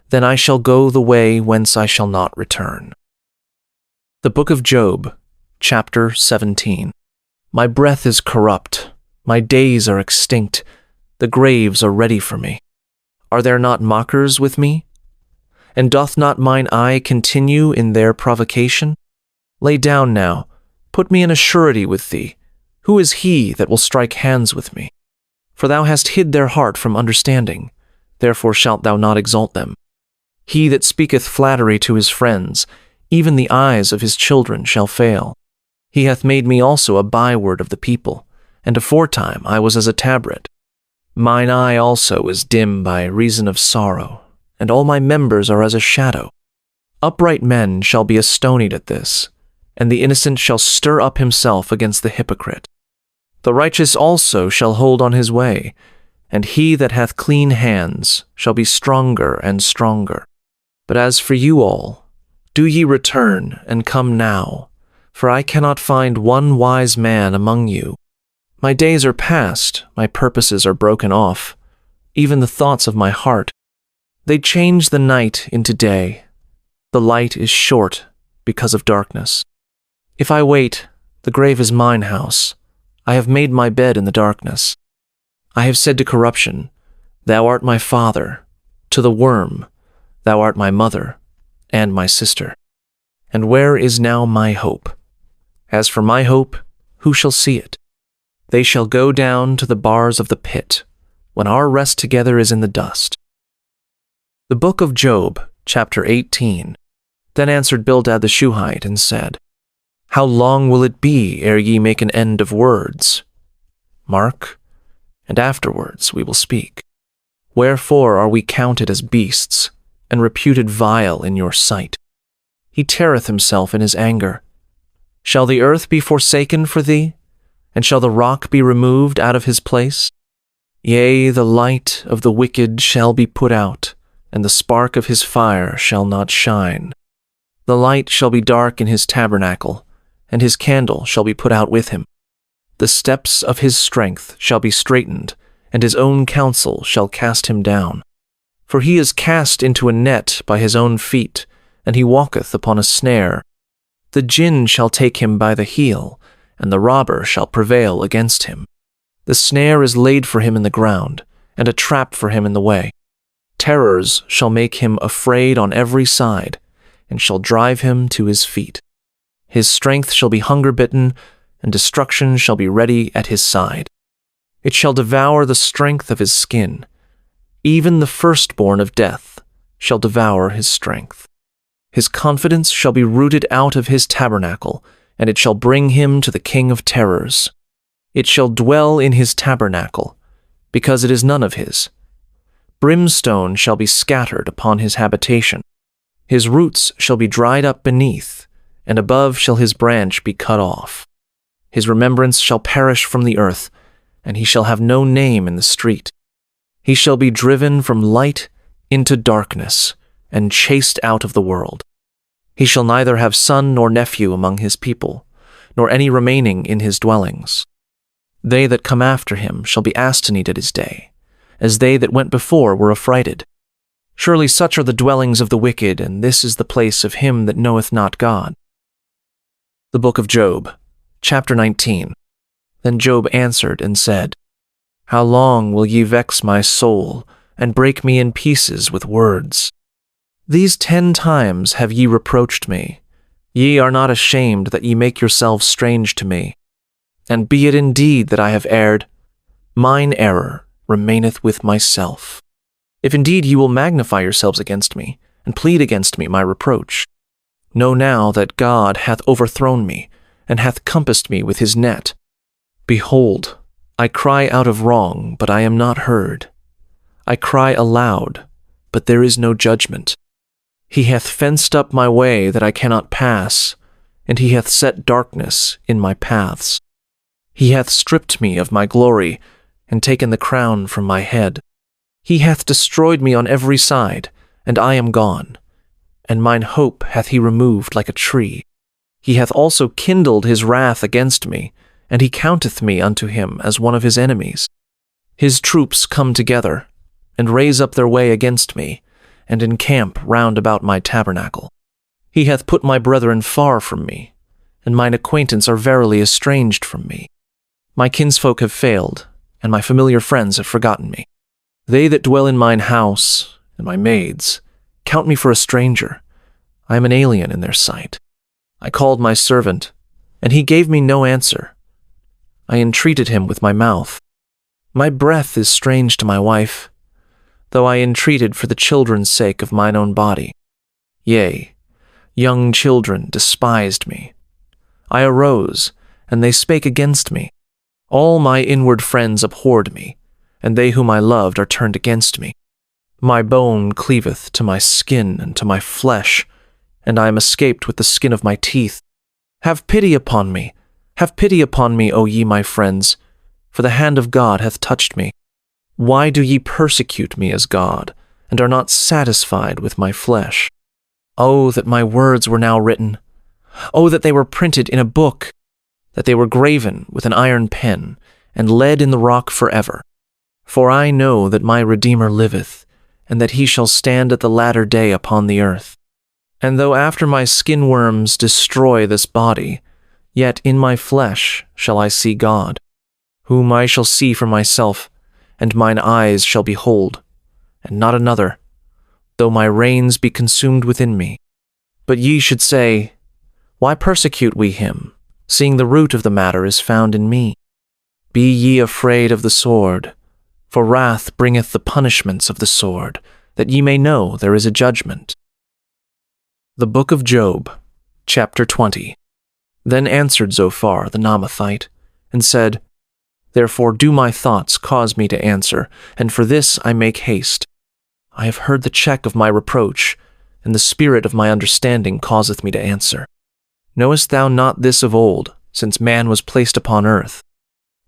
then I shall go the way whence I shall not return. The book of Job, chapter 17. My breath is corrupt, my days are extinct, the graves are ready for me. Are there not mockers with me? And doth not mine eye continue in their provocation? Lay down now, put me in a surety with thee. Who is he that will strike hands with me? For thou hast hid their heart from understanding, therefore shalt thou not exalt them. He that speaketh flattery to his friends, even the eyes of his children shall fail. He hath made me also a byword of the people, and aforetime I was as a tabret. Mine eye also is dim by reason of sorrow, and all my members are as a shadow. Upright men shall be astonied at this, and the innocent shall stir up himself against the hypocrite. The righteous also shall hold on his way, and he that hath clean hands shall be stronger and stronger. But as for you all, do ye return and come now, for I cannot find one wise man among you. My days are past, my purposes are broken off, even the thoughts of my heart. They change the night into day. The light is short because of darkness. If I wait, the grave is mine house. I have made my bed in the darkness. I have said to corruption, Thou art my father, to the worm, Thou art my mother and my sister. And where is now my hope? As for my hope, who shall see it? They shall go down to the bars of the pit, when our rest together is in the dust. The book of Job, chapter 18. Then answered Bildad the Shuhite, and said, How long will it be ere ye make an end of words? Mark, and afterwards we will speak. Wherefore are we counted as beasts, and reputed vile in your sight? He teareth himself in his anger. Shall the earth be forsaken for thee? And shall the rock be removed out of his place? Yea, the light of the wicked shall be put out, and the spark of his fire shall not shine. The light shall be dark in his tabernacle, and his candle shall be put out with him. The steps of his strength shall be straitened, and his own counsel shall cast him down. For he is cast into a net by his own feet, and he walketh upon a snare. The jinn shall take him by the heel, and the robber shall prevail against him. The snare is laid for him in the ground, and a trap for him in the way. Terrors shall make him afraid on every side, and shall drive him to his feet. His strength shall be hunger-bitten, and destruction shall be ready at his side. It shall devour the strength of his skin. Even the firstborn of death shall devour his strength. His confidence shall be rooted out of his tabernacle, and it shall bring him to the king of terrors. It shall dwell in his tabernacle, because it is none of his. Brimstone shall be scattered upon his habitation. His roots shall be dried up beneath, and above shall his branch be cut off. His remembrance shall perish from the earth, and he shall have no name in the street. He shall be driven from light into darkness, and chased out of the world. He shall neither have son nor nephew among his people, nor any remaining in his dwellings. They that come after him shall be astonished at his day, as they that went before were affrighted. Surely such are the dwellings of the wicked, and this is the place of him that knoweth not God. The book of Job, chapter 19. Then Job answered and said, How long will ye vex my soul, and break me in pieces with words? These 10 times have ye reproached me. Ye are not ashamed that ye make yourselves strange to me. And be it indeed that I have erred, mine error remaineth with myself. If indeed ye will magnify yourselves against me, and plead against me my reproach, know now that God hath overthrown me, and hath compassed me with his net. Behold, I cry out of wrong, but I am not heard. I cry aloud, but there is no judgment. He hath fenced up my way that I cannot pass, and he hath set darkness in my paths. He hath stripped me of my glory, and taken the crown from my head. He hath destroyed me on every side, and I am gone. And mine hope hath he removed like a tree. He hath also kindled his wrath against me, and he counteth me unto him as one of his enemies. His troops come together, and raise up their way against me, and encamp round about my tabernacle. He hath put my brethren far from me, and mine acquaintance are verily estranged from me. My kinsfolk have failed, and my familiar friends have forgotten me. They that dwell in mine house, and my maids, count me for a stranger. I am an alien in their sight. I called my servant, and he gave me no answer. I entreated him with my mouth. My breath is strange to my wife, though I entreated for the children's sake of mine own body. Yea, young children despised me. I arose, and they spake against me. All my inward friends abhorred me, and they whom I loved are turned against me. My bone cleaveth to my skin and to my flesh, and I am escaped with the skin of my teeth. Have pity upon me, O ye my friends, for the hand of God hath touched me. Why do ye persecute me as God, and are not satisfied with my flesh? Oh, that my words were now written! Oh, that they were printed in a book, that they were graven with an iron pen, and lead in the rock forever. For I know that my Redeemer liveth, and that he shall stand at the latter day upon the earth. And though after my skin worms destroy this body, yet in my flesh shall I see God, whom I shall see for myself, and mine eyes shall behold, and not another, though my reins be consumed within me. But ye should say, Why persecute we him, seeing the root of the matter is found in me? Be ye afraid of the sword, for wrath bringeth the punishments of the sword, that ye may know there is a judgment. The Book of Job, chapter 20. Then answered Zophar the Naamathite, and said, Therefore do my thoughts cause me to answer, and for this I make haste. I have heard the check of my reproach, and the spirit of my understanding causeth me to answer. Knowest thou not this of old, since man was placed upon earth,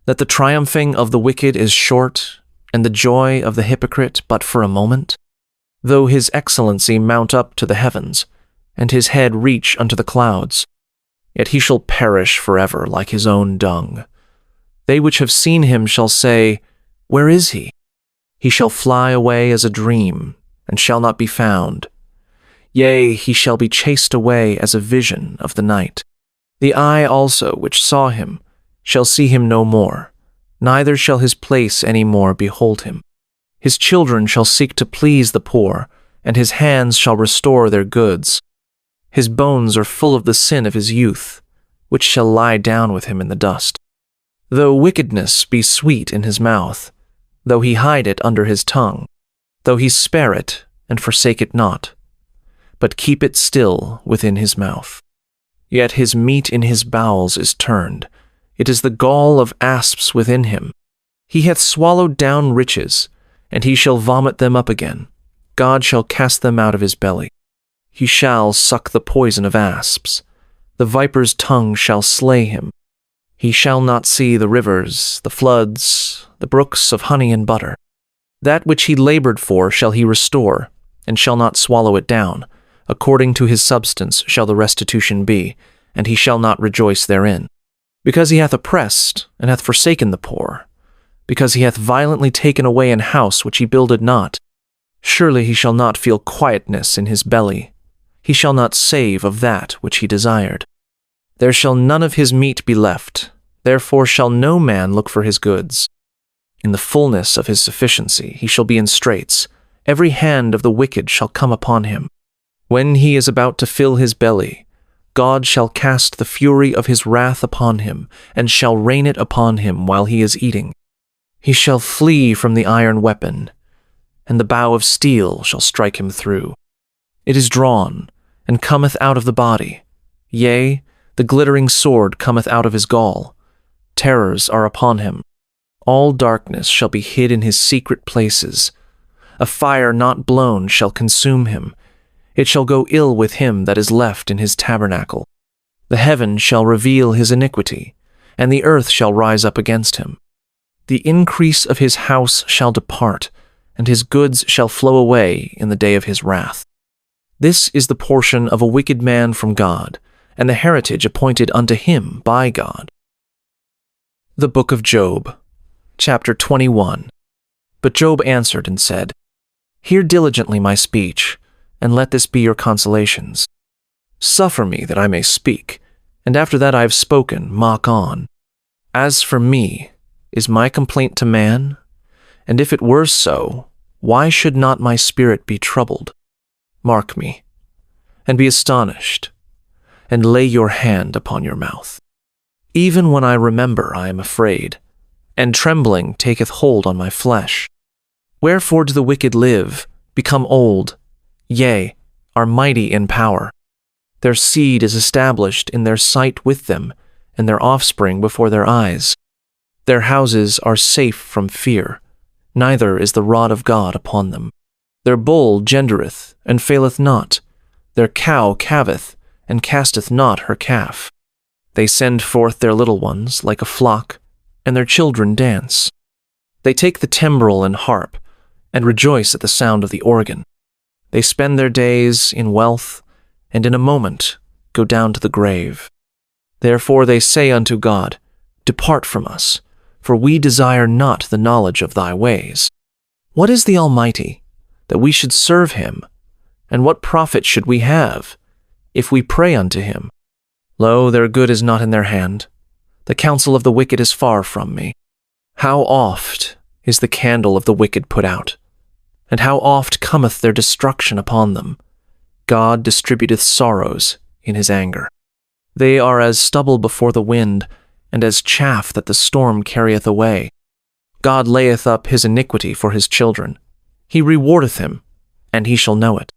that the triumphing of the wicked is short, and the joy of the hypocrite but for a moment? Though his excellency mount up to the heavens, and his head reach unto the clouds, yet he shall perish forever like his own dung. They which have seen him shall say, Where is he? He shall fly away as a dream, and shall not be found. Yea, he shall be chased away as a vision of the night. The eye also which saw him shall see him no more, neither shall his place any more behold him. His children shall seek to please the poor, and his hands shall restore their goods. His bones are full of the sin of his youth, which shall lie down with him in the dust. Though wickedness be sweet in his mouth, though he hide it under his tongue, though he spare it and forsake it not, but keep it still within his mouth. Yet his meat in his bowels is turned, it is the gall of asps within him. He hath swallowed down riches, and he shall vomit them up again. God shall cast them out of his belly. He shall suck the poison of asps. The viper's tongue shall slay him. He shall not see the rivers, the floods, the brooks of honey and butter. That which he labored for shall he restore, and shall not swallow it down. According to his substance shall the restitution be, and he shall not rejoice therein. Because he hath oppressed, and hath forsaken the poor, because he hath violently taken away an house which he builded not, surely he shall not feel quietness in his belly. He shall not save of that which he desired. There shall none of his meat be left, therefore shall no man look for his goods. In the fullness of his sufficiency he shall be in straits, every hand of the wicked shall come upon him. When he is about to fill his belly, God shall cast the fury of his wrath upon him, and shall rain it upon him while he is eating. He shall flee from the iron weapon, and the bow of steel shall strike him through. It is drawn, and cometh out of the body. Yea, the glittering sword cometh out of his gall. Terrors are upon him. All darkness shall be hid in his secret places. A fire not blown shall consume him. It shall go ill with him that is left in his tabernacle. The heaven shall reveal his iniquity, and the earth shall rise up against him. The increase of his house shall depart, and his goods shall flow away in the day of his wrath. This is the portion of a wicked man from God, and the heritage appointed unto him by God. The Book of Job, chapter 21. But Job answered and said, Hear diligently my speech, and let this be your consolations. Suffer me that I may speak, and after that I have spoken, mock on. As for me, is my complaint to man? And if it were so, why should not my spirit be troubled? Mark me, and be astonished, and lay your hand upon your mouth. Even when I remember, I am afraid, and trembling taketh hold on my flesh. Wherefore do the wicked live, become old, yea, are mighty in power? Their seed is established in their sight with them, and their offspring before their eyes. Their houses are safe from fear, neither is the rod of God upon them. Their bull gendereth, and faileth not. Their cow calveth, and casteth not her calf. They send forth their little ones like a flock, and their children dance. They take the timbrel and harp, and rejoice at the sound of the organ. They spend their days in wealth, and in a moment go down to the grave. Therefore they say unto God, Depart from us, for we desire not the knowledge of thy ways. What is the Almighty, that we should serve him? And what profit should we have, if we pray unto him? Lo, their good is not in their hand. The counsel of the wicked is far from me. How oft is the candle of the wicked put out? And how oft cometh their destruction upon them? God distributeth sorrows in his anger. They are as stubble before the wind, and as chaff that the storm carrieth away. God layeth up his iniquity for his children. He rewardeth him, and he shall know it.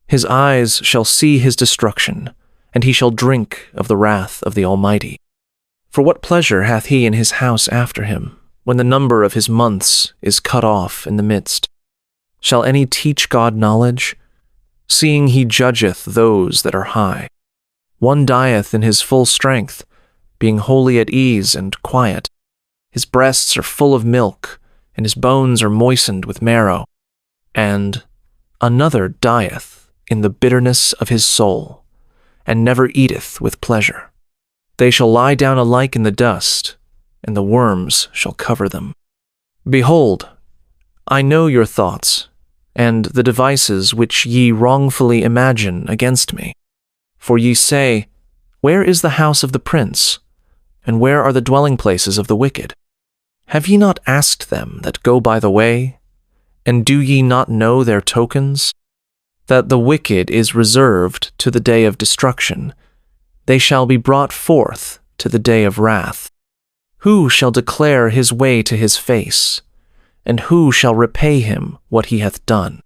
His eyes shall see his destruction, and he shall drink of the wrath of the Almighty. For what pleasure hath he in his house after him, when the number of his months is cut off in the midst? Shall any teach God knowledge? Seeing he judgeth those that are high. One dieth in his full strength, being wholly at ease and quiet. His breasts are full of milk, and his bones are moistened with marrow. And another dieth in the bitterness of his soul, and never eateth with pleasure. They shall lie down alike in the dust, and the worms shall cover them. Behold, I know your thoughts, and the devices which ye wrongfully imagine against me. For ye say, Where is the house of the prince? And where are the dwelling places of the wicked? Have ye not asked them that go by the way? And do ye not know their tokens? That the wicked is reserved to the day of destruction. They shall be brought forth to the day of wrath. Who shall declare his way to his face? And who shall repay him what he hath done?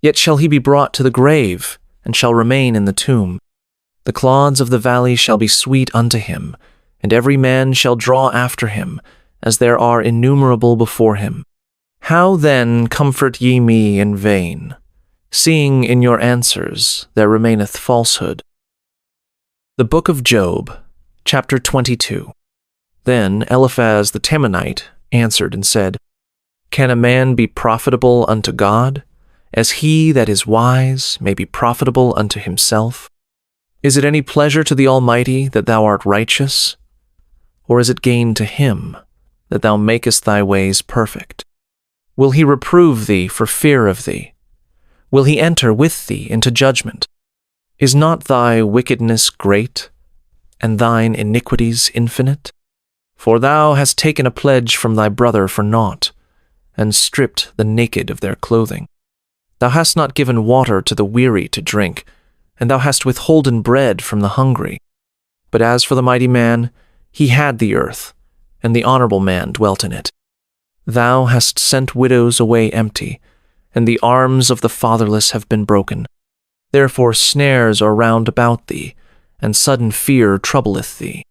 Yet shall he be brought to the grave, and shall remain in the tomb. The clods of the valley shall be sweet unto him, and every man shall draw after him, as there are innumerable before him. How then comfort ye me in vain, seeing in your answers there remaineth falsehood? The Book of Job, chapter 22. Then Eliphaz the Temanite answered and said, Can a man be profitable unto God, as he that is wise may be profitable unto himself? Is it any pleasure to the Almighty that thou art righteous? Or is it gain to him that thou makest thy ways perfect? Will he reprove thee for fear of thee? Will he enter with thee into judgment? Is not thy wickedness great, and thine iniquities infinite? For thou hast taken a pledge from thy brother for naught, and stripped the naked of their clothing. Thou hast not given water to the weary to drink, and thou hast withholden bread from the hungry. But as for the mighty man, he had the earth, and the honorable man dwelt in it. Thou hast sent widows away empty, and the arms of the fatherless have been broken. Therefore snares are round about thee, and sudden fear troubleth thee.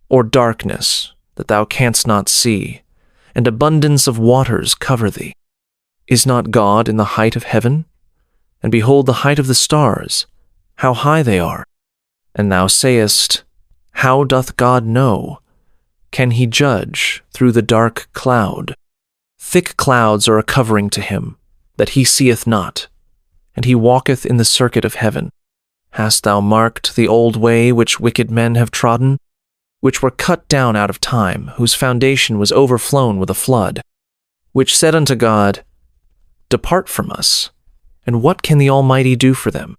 Or darkness, that thou canst not see, and abundance of waters cover thee. Is not God in the height of heaven? And behold the height of the stars, how high they are. And thou sayest, How doth God know? Can he judge through the dark cloud? Thick clouds are a covering to him, that he seeth not, and he walketh in the circuit of heaven. Hast thou marked the old way which wicked men have trodden, which were cut down out of time, whose foundation was overflown with a flood, which said unto God, Depart from us, and what can the Almighty do for them?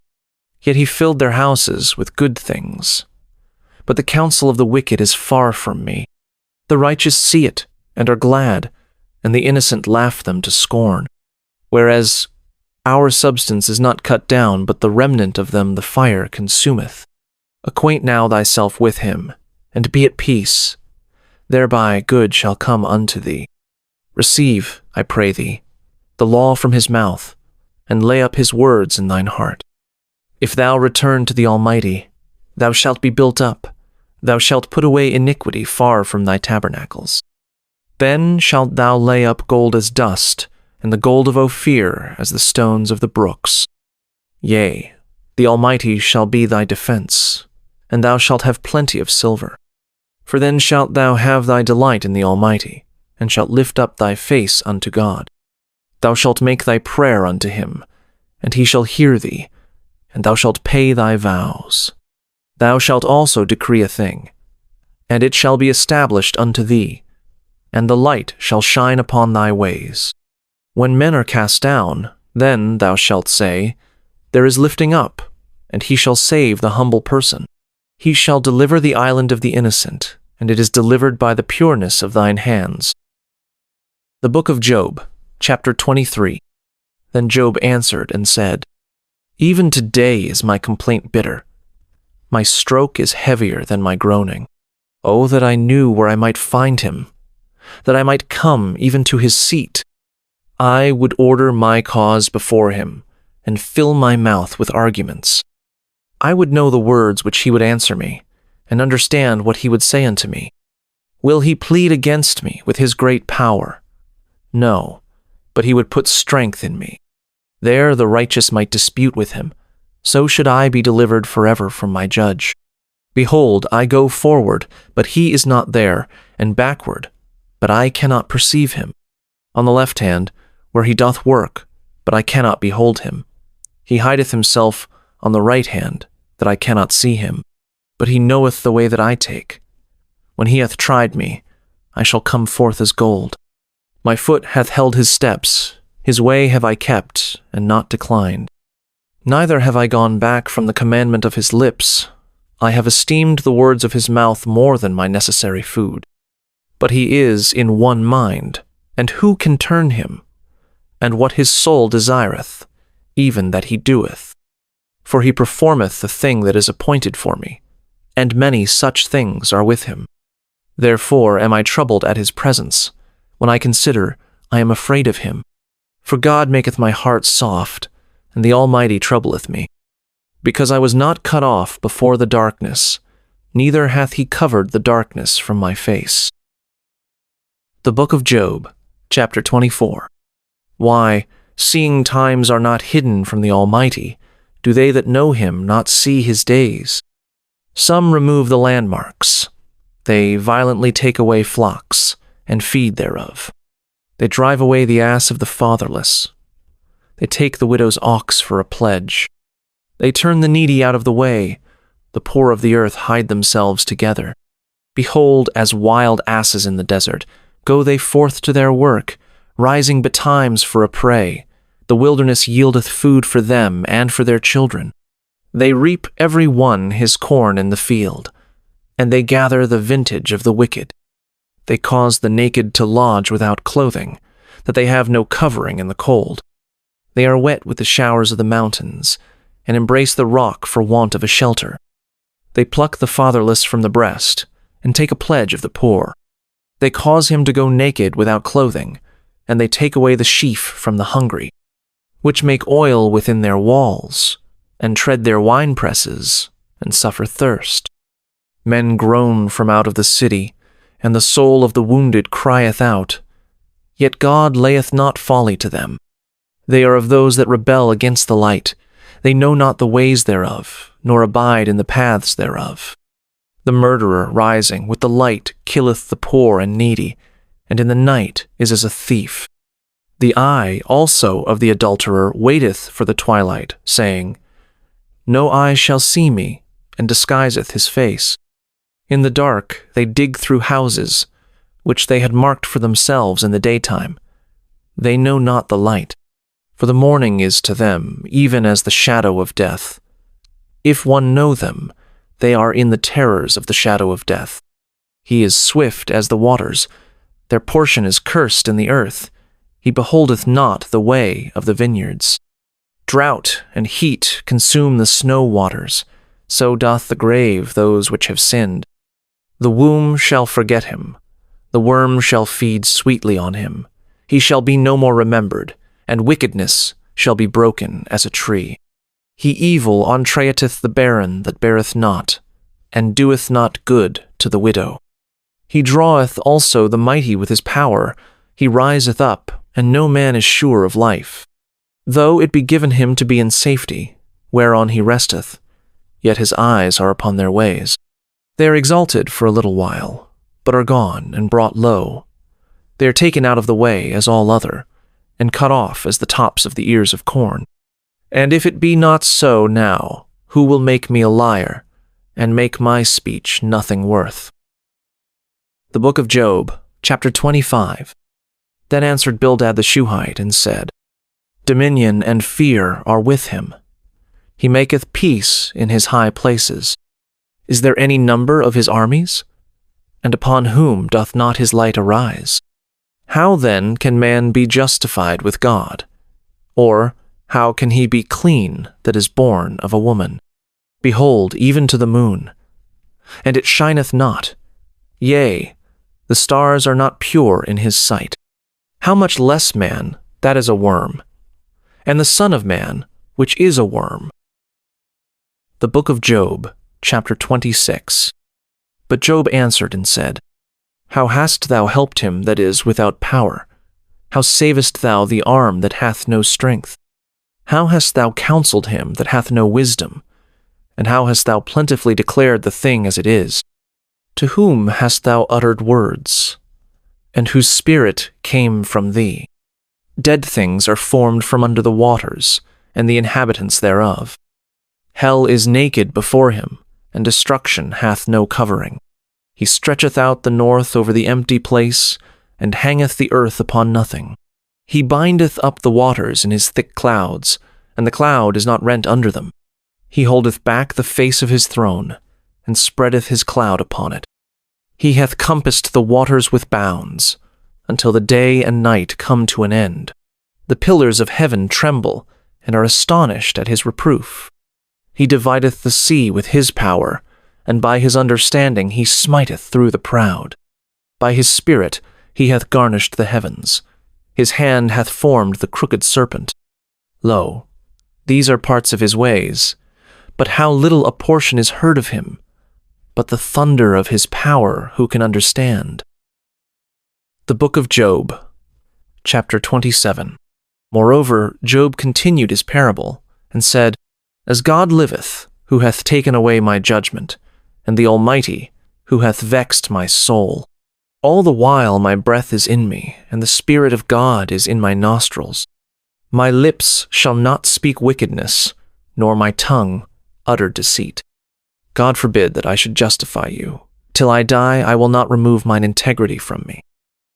Yet he filled their houses with good things. But the counsel of the wicked is far from me. The righteous see it, and are glad, and the innocent laugh them to scorn. Whereas our substance is not cut down, but the remnant of them the fire consumeth. Acquaint now thyself with him, and be at peace. Thereby good shall come unto thee. Receive, I pray thee, the law from his mouth, and lay up his words in thine heart. If thou return to the Almighty, thou shalt be built up, thou shalt put away iniquity far from thy tabernacles. Then shalt thou lay up gold as dust, and the gold of Ophir as the stones of the brooks. Yea, the Almighty shall be thy defense, and thou shalt have plenty of silver. For then shalt thou have thy delight in the Almighty, and shalt lift up thy face unto God. Thou shalt make thy prayer unto him, and he shall hear thee, and thou shalt pay thy vows. Thou shalt also decree a thing, and it shall be established unto thee, and the light shall shine upon thy ways. When men are cast down, then thou shalt say, There is lifting up, and he shall save the humble person. He shall deliver the island of the innocent, and it is delivered by the pureness of thine hands. The Book of Job, chapter 23. Then Job answered and said, Even today is my complaint bitter. My stroke is heavier than my groaning. Oh, that I knew where I might find him, that I might come even to his seat. I would order my cause before him, and fill my mouth with arguments. I would know the words which he would answer me, and understand what he would say unto me. Will he plead against me with his great power? No, but he would put strength in me. There the righteous might dispute with him. So should I be delivered forever from my judge. Behold, I go forward, but he is not there, and backward, but I cannot perceive him. On the left hand, where he doth work, but I cannot behold him. He hideth himself on the right hand, that I cannot see him. But he knoweth the way that I take. When he hath tried me, I shall come forth as gold. My foot hath held his steps, his way have I kept, and not declined. Neither have I gone back from the commandment of his lips. I have esteemed the words of his mouth more than my necessary food. But he is in one mind, and who can turn him? And what his soul desireth, even that he doeth. For he performeth the thing that is appointed for me, and many such things are with him. Therefore am I troubled at his presence. When I consider, I am afraid of him. For God maketh my heart soft, and the Almighty troubleth me. Because I was not cut off before the darkness, neither hath he covered the darkness from my face. The Book of Job, chapter 24. Why, seeing times are not hidden from the Almighty, do they that know him not see his days? Some remove the landmarks. They violently take away flocks, and feed thereof. They drive away the ass of the fatherless. They take the widow's ox for a pledge. They turn the needy out of the way. The poor of the earth hide themselves together. Behold, as wild asses in the desert, go they forth to their work, rising betimes for a prey. The wilderness yieldeth food for them and for their children. They reap every one his corn in the field, and they gather the vintage of the wicked. They cause the naked to lodge without clothing, that they have no covering in the cold. They are wet with the showers of the mountains, and embrace the rock for want of a shelter. They pluck the fatherless from the breast, and take a pledge of the poor. They cause him to go naked without clothing, and they take away the sheaf from the hungry, which make oil within their walls, and tread their winepresses, and suffer thirst. Men groan from out of the city, and the soul of the wounded crieth out. Yet God layeth not folly to them. They are of those that rebel against the light. They know not the ways thereof, nor abide in the paths thereof. The murderer rising with the light killeth the poor and needy, and in the night is as a thief. The eye also of the adulterer waiteth for the twilight, saying, No eye shall see me, and disguiseth his face. In the dark they dig through houses, which they had marked for themselves in the daytime. They know not the light, for the morning is to them even as the shadow of death. If one know them, they are in the terrors of the shadow of death. He is swift as the waters. Their portion is cursed in the earth. He beholdeth not the way of the vineyards. Drought and heat consume the snow waters. So doth the grave those which have sinned. The womb shall forget him. The worm shall feed sweetly on him. He shall be no more remembered, and wickedness shall be broken as a tree. He evil entreateth the barren that beareth not, and doeth not good to the widow. He draweth also the mighty with his power. He riseth up, and no man is sure of life. Though it be given him to be in safety, whereon he resteth, yet his eyes are upon their ways. They are exalted for a little while, but are gone and brought low. They are taken out of the way as all other, and cut off as the tops of the ears of corn. And if it be not so now, who will make me a liar, and make my speech nothing worth? The book of Job, chapter 25. Then answered Bildad the Shuhite, and said, Dominion and fear are with him. He maketh peace in his high places. Is there any number of his armies? And upon whom doth not his light arise? How then can man be justified with God? Or how can he be clean that is born of a woman? Behold, even to the moon, and it shineth not. Yea, the stars are not pure in his sight. How much less man, that is a worm, and the Son of Man, which is a worm? The book of Job, chapter 26. But Job answered and said, How hast thou helped him that is without power? How savest thou the arm that hath no strength? How hast thou counseled him that hath no wisdom? And how hast thou plentifully declared the thing as it is? To whom hast thou uttered words? And whose spirit came from thee? Dead things are formed from under the waters, and the inhabitants thereof. Hell is naked before him, and destruction hath no covering. He stretcheth out the north over the empty place, and hangeth the earth upon nothing. He bindeth up the waters in his thick clouds, and the cloud is not rent under them. He holdeth back the face of his throne, and spreadeth his cloud upon it. He hath compassed the waters with bounds, until the day and night come to an end. The pillars of heaven tremble, and are astonished at his reproof. He divideth the sea with his power, and by his understanding he smiteth through the proud. By his spirit he hath garnished the heavens. His hand hath formed the crooked serpent. Lo, these are parts of his ways, but how little a portion is heard of him. But the thunder of his power who can understand? The book of Job, chapter 27. Moreover, Job continued his parable, and said, As God liveth, who hath taken away my judgment, and the Almighty, who hath vexed my soul, all the while my breath is in me, and the Spirit of God is in my nostrils. My lips shall not speak wickedness, nor my tongue utter deceit. God forbid that I should justify you. Till I die, I will not remove mine integrity from me.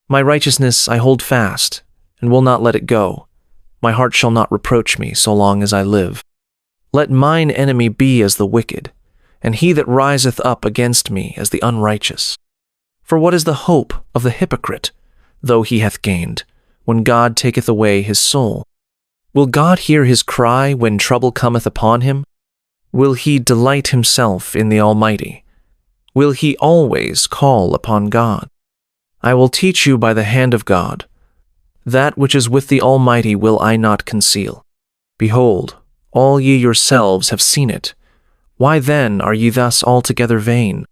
My righteousness I hold fast, and will not let it go. My heart shall not reproach me so long as I live. Let mine enemy be as the wicked, and he that riseth up against me as the unrighteous. For what is the hope of the hypocrite, though he hath gained, when God taketh away his soul? Will God hear his cry when trouble cometh upon him? Will he delight himself in the Almighty? Will he always call upon God? I will teach you by the hand of God. That which is with the Almighty will I not conceal. Behold, all ye yourselves have seen it. Why then are ye thus altogether vain?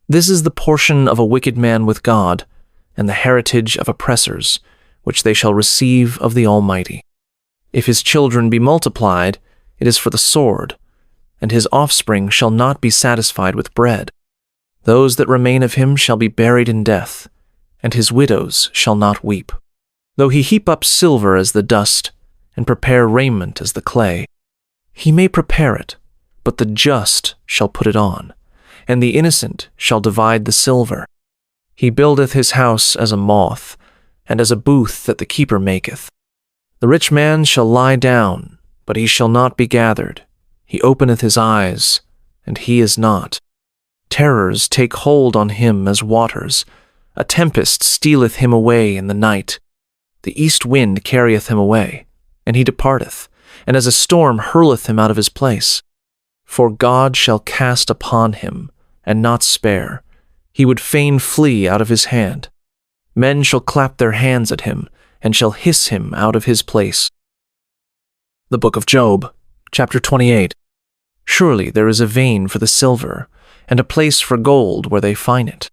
This is the portion of a wicked man with God, and the heritage of oppressors, which they shall receive of the Almighty. If his children be multiplied, it is for the sword, and his offspring shall not be satisfied with bread. Those that remain of him shall be buried in death, and his widows shall not weep. Though he heap up silver as the dust, and prepare raiment as the clay, he may prepare it, but the just shall put it on, and the innocent shall divide the silver. He buildeth his house as a moth, and as a booth that the keeper maketh. The rich man shall lie down, but he shall not be gathered. He openeth his eyes, and he is not. Terrors take hold on him as waters. A tempest stealeth him away in the night. The east wind carrieth him away, and he departeth, and as a storm hurleth him out of his place. For God shall cast upon him, and not spare. He would fain flee out of his hand. Men shall clap their hands at him, and shall hiss him out of his place. The book of Job, Chapter 28. Surely there is a vein for the silver, and a place for gold where they find it.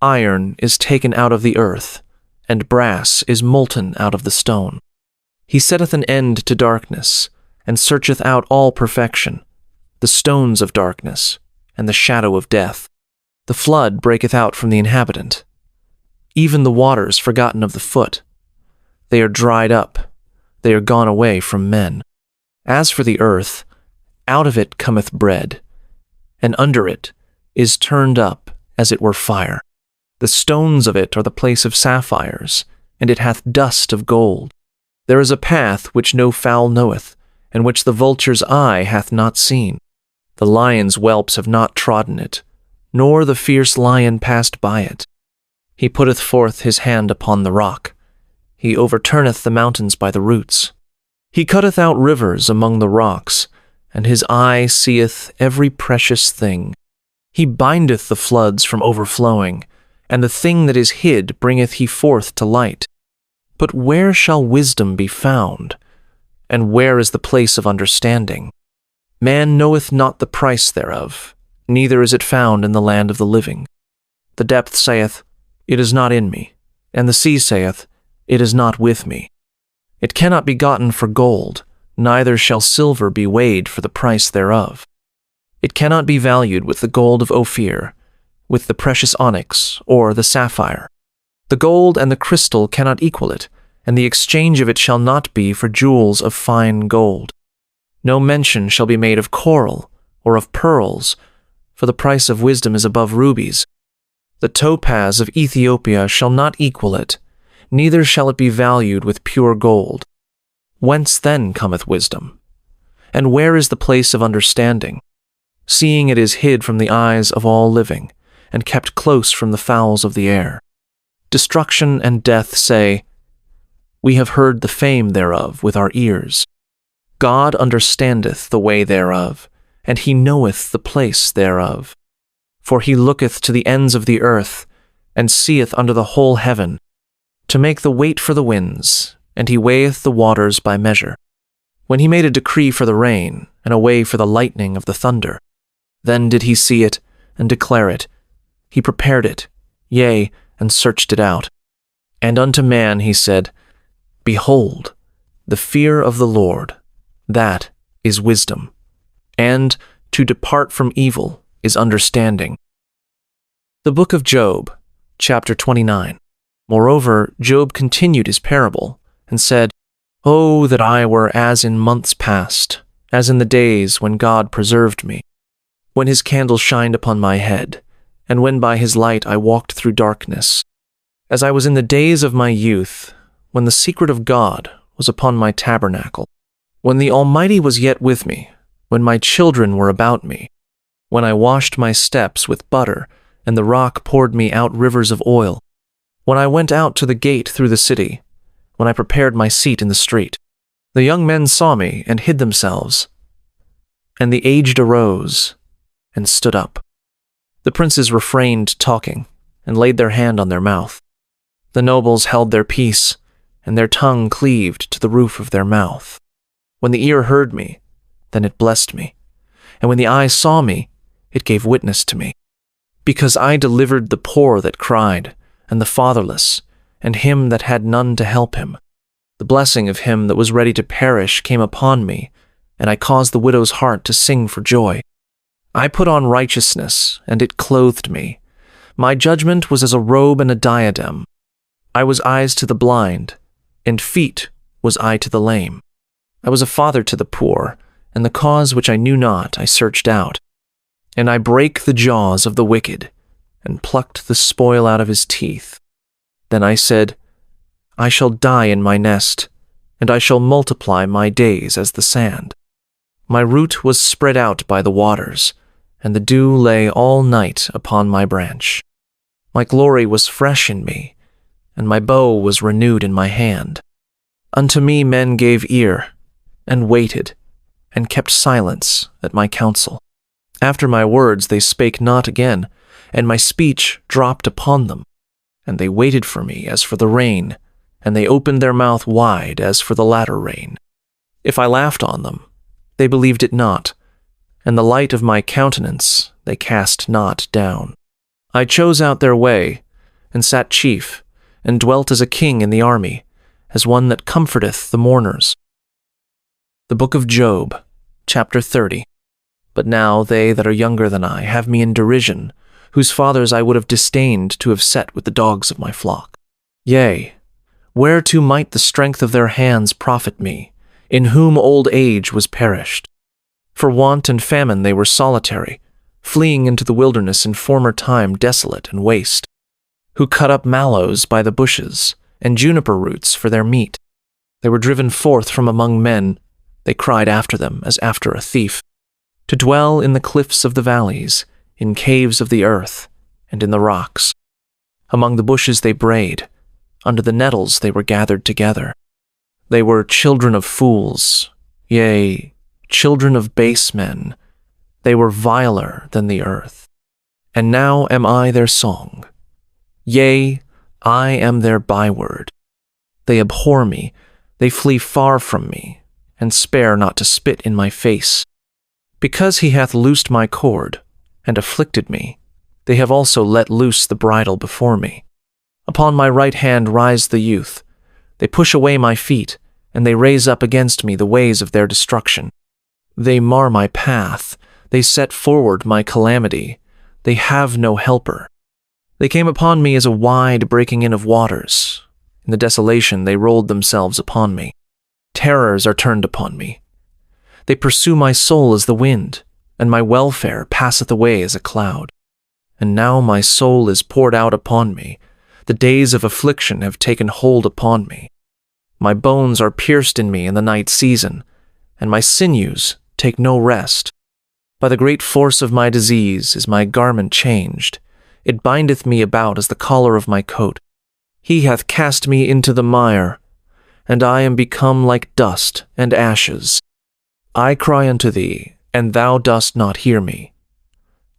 Iron is taken out of the earth, and brass is molten out of the stone. He setteth an end to darkness, and searcheth out all perfection, the stones of darkness, and the shadow of death. The flood breaketh out from the inhabitant, even the waters forgotten of the foot. They are dried up, they are gone away from men. As for the earth, out of it cometh bread, and under it is turned up as it were fire. The stones of it are the place of sapphires, and it hath dust of gold. There is a path which no fowl knoweth, and which the vulture's eye hath not seen. The lion's whelps have not trodden it, nor the fierce lion passed by it. He putteth forth his hand upon the rock. He overturneth the mountains by the roots. He cutteth out rivers among the rocks, and his eye seeth every precious thing. He bindeth the floods from overflowing, and the thing that is hid bringeth he forth to light. But where shall wisdom be found? And where is the place of understanding? Man knoweth not the price thereof, neither is it found in the land of the living. The depth saith, It is not in me, and the sea saith, It is not with me. It cannot be gotten for gold, neither shall silver be weighed for the price thereof. It cannot be valued with the gold of Ophir, with the precious onyx, or the sapphire. The gold and the crystal cannot equal it, and the exchange of it shall not be for jewels of fine gold. No mention shall be made of coral, or of pearls, for the price of wisdom is above rubies. The topaz of Ethiopia shall not equal it, neither shall it be valued with pure gold. Whence then cometh wisdom? And where is the place of understanding? Seeing it is hid from the eyes of all living, and kept close from the fowls of the air. Destruction and death say, We have heard the fame thereof with our ears. God understandeth the way thereof, and he knoweth the place thereof. For he looketh to the ends of the earth, and seeth under the whole heaven, to make the weight for the winds, and he weigheth the waters by measure. When he made a decree for the rain, and a way for the lightning of the thunder, then did he see it, and declare it. He prepared it, yea, and searched it out. And unto man he said, Behold, the fear of the Lord, that is wisdom, and to depart from evil is understanding. The book of Job, chapter 29. Moreover, Job continued his parable, and said, Oh, that I were as in months past, as in the days when God preserved me, when his candle shined upon my head, and when by his light I walked through darkness, as I was in the days of my youth, when the secret of God was upon my tabernacle, when the Almighty was yet with me, when my children were about me, when I washed my steps with butter, and the rock poured me out rivers of oil, when I went out to the gate through the city, when I prepared my seat in the street. The young men saw me and hid themselves, and the aged arose and stood up. The princes refrained talking, and laid their hand on their mouth. The nobles held their peace, and their tongue cleaved to the roof of their mouth. When the ear heard me, then it blessed me, and when the eye saw me, it gave witness to me. Because I delivered the poor that cried, and the fatherless, and him that had none to help him. The blessing of him that was ready to perish came upon me, and I caused the widow's heart to sing for joy. I put on righteousness, and it clothed me. My judgment was as a robe and a diadem. I was eyes to the blind, and feet was I to the lame. I was a father to the poor, and the cause which I knew not I searched out. And I brake the jaws of the wicked, and plucked the spoil out of his teeth. Then I said, I shall die in my nest, and I shall multiply my days as the sand. My root was spread out by the waters, and the dew lay all night upon my branch. My glory was fresh in me, and my bow was renewed in my hand. Unto me men gave ear, and waited, and kept silence at my counsel. After my words they spake not again, and my speech dropped upon them. And they waited for me as for the rain, and they opened their mouth wide as for the latter rain. If I laughed on them, they believed it not, and the light of my countenance they cast not down. I chose out their way, and sat chief, and dwelt as a king in the army, as one that comforteth the mourners. The Book of Job, chapter 30. But now they that are younger than I have me in derision, whose fathers I would have disdained to have set with the dogs of my flock. Yea, whereto might the strength of their hands profit me, in whom old age was perished? For want and famine they were solitary, fleeing into the wilderness in former time desolate and waste, who cut up mallows by the bushes, and juniper roots for their meat. They were driven forth from among men, they cried after them as after a thief, to dwell in the cliffs of the valleys, in caves of the earth, and in the rocks. Among the bushes they brayed, under the nettles they were gathered together. They were children of fools, yea, children of base men. They were viler than the earth. And now am I their song. Yea, I am their byword. They abhor me, they flee far from me, and spare not to spit in my face. Because he hath loosed my cord, and afflicted me, they have also let loose the bridle before me. Upon my right hand rise the youth. They push away my feet, and they raise up against me the ways of their destruction. They mar my path, they set forward my calamity. They have no helper. They came upon me as a wide breaking in of waters. In the desolation they rolled themselves upon me. Terrors are turned upon me. They pursue my soul as the wind, and my welfare passeth away as a cloud. And now my soul is poured out upon me. The days of affliction have taken hold upon me. My bones are pierced in me in the night season, and my sinews take no rest. By the great force of my disease is my garment changed. It bindeth me about as the collar of my coat. He hath cast me into the mire, and I am become like dust and ashes. I cry unto thee, and thou dost not hear me.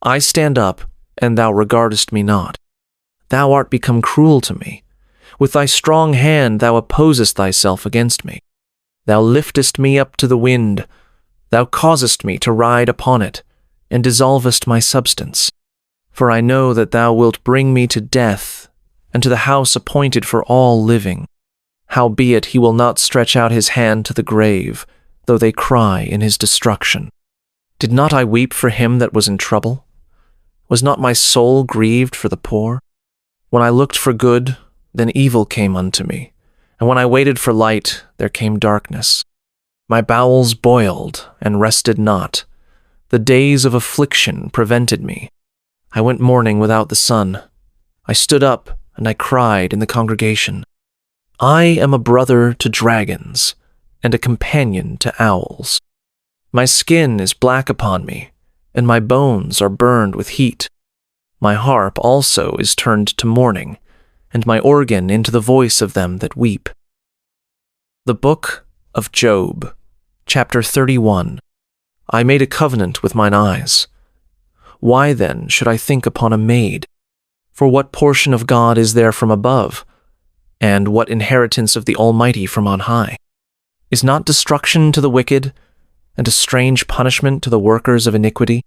I stand up, and thou regardest me not. Thou art become cruel to me. With thy strong hand thou opposest thyself against me. Thou liftest me up to the wind. Thou causest me to ride upon it, and dissolvest my substance. For I know that thou wilt bring me to death, and to the house appointed for all living. Howbeit he will not stretch out his hand to the grave, though they cry in his destruction. Did not I weep for him that was in trouble? Was not my soul grieved for the poor? When I looked for good, then evil came unto me, and when I waited for light, there came darkness. My bowels boiled and rested not. The days of affliction prevented me. I went mourning without the sun. I stood up, and I cried in the congregation. I am a brother to dragons, and a companion to owls. My skin is black upon me, and my bones are burned with heat. My harp also is turned to mourning, and my organ into the voice of them that weep. The Book of Job, chapter 31. I made a covenant with mine eyes. Why then should I think upon a maid? For what portion of God is there from above? And what inheritance of the Almighty from on high? Is not destruction to the wicked, and a strange punishment to the workers of iniquity?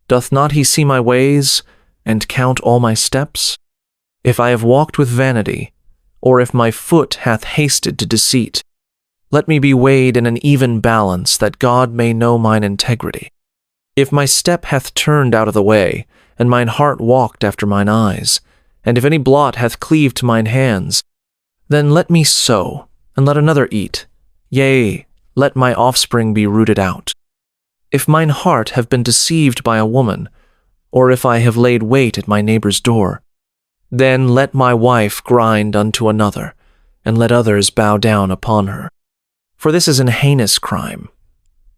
Doth not he see my ways, and count all my steps? If I have walked with vanity, or if my foot hath hasted to deceit, let me be weighed in an even balance, that God may know mine integrity. If my step hath turned out of the way, and mine heart walked after mine eyes, and if any blot hath cleaved to mine hands, then let me sow, and let another eat. Yea, let my offspring be rooted out. If mine heart have been deceived by a woman, or if I have laid wait at my neighbor's door, then let my wife grind unto another, and let others bow down upon her. For this is an heinous crime.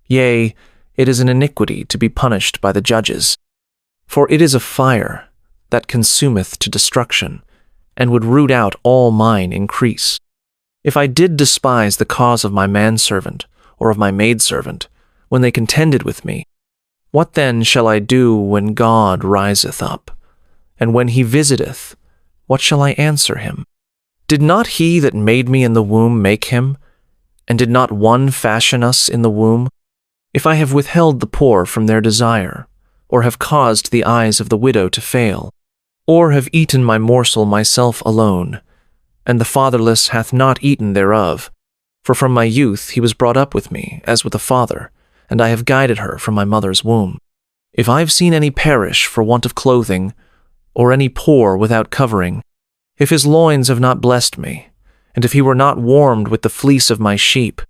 Yea, it is an iniquity to be punished by the judges. For it is a fire that consumeth to destruction, and would root out all mine increase. If I did despise the cause of my manservant, or of my maidservant, when they contended with me, what then shall I do when God riseth up? And when he visiteth, what shall I answer him? Did not he that made me in the womb make him? And did not one fashion us in the womb? if I have withheld the poor from their desire, or have caused the eyes of the widow to fail, or have eaten my morsel myself alone, and the fatherless hath not eaten thereof, for from my youth he was brought up with me, as with a father, and I have guided her from my mother's womb. If I have seen any perish for want of clothing, or any poor without covering, if his loins have not blessed me, and if he were not warmed with the fleece of my sheep,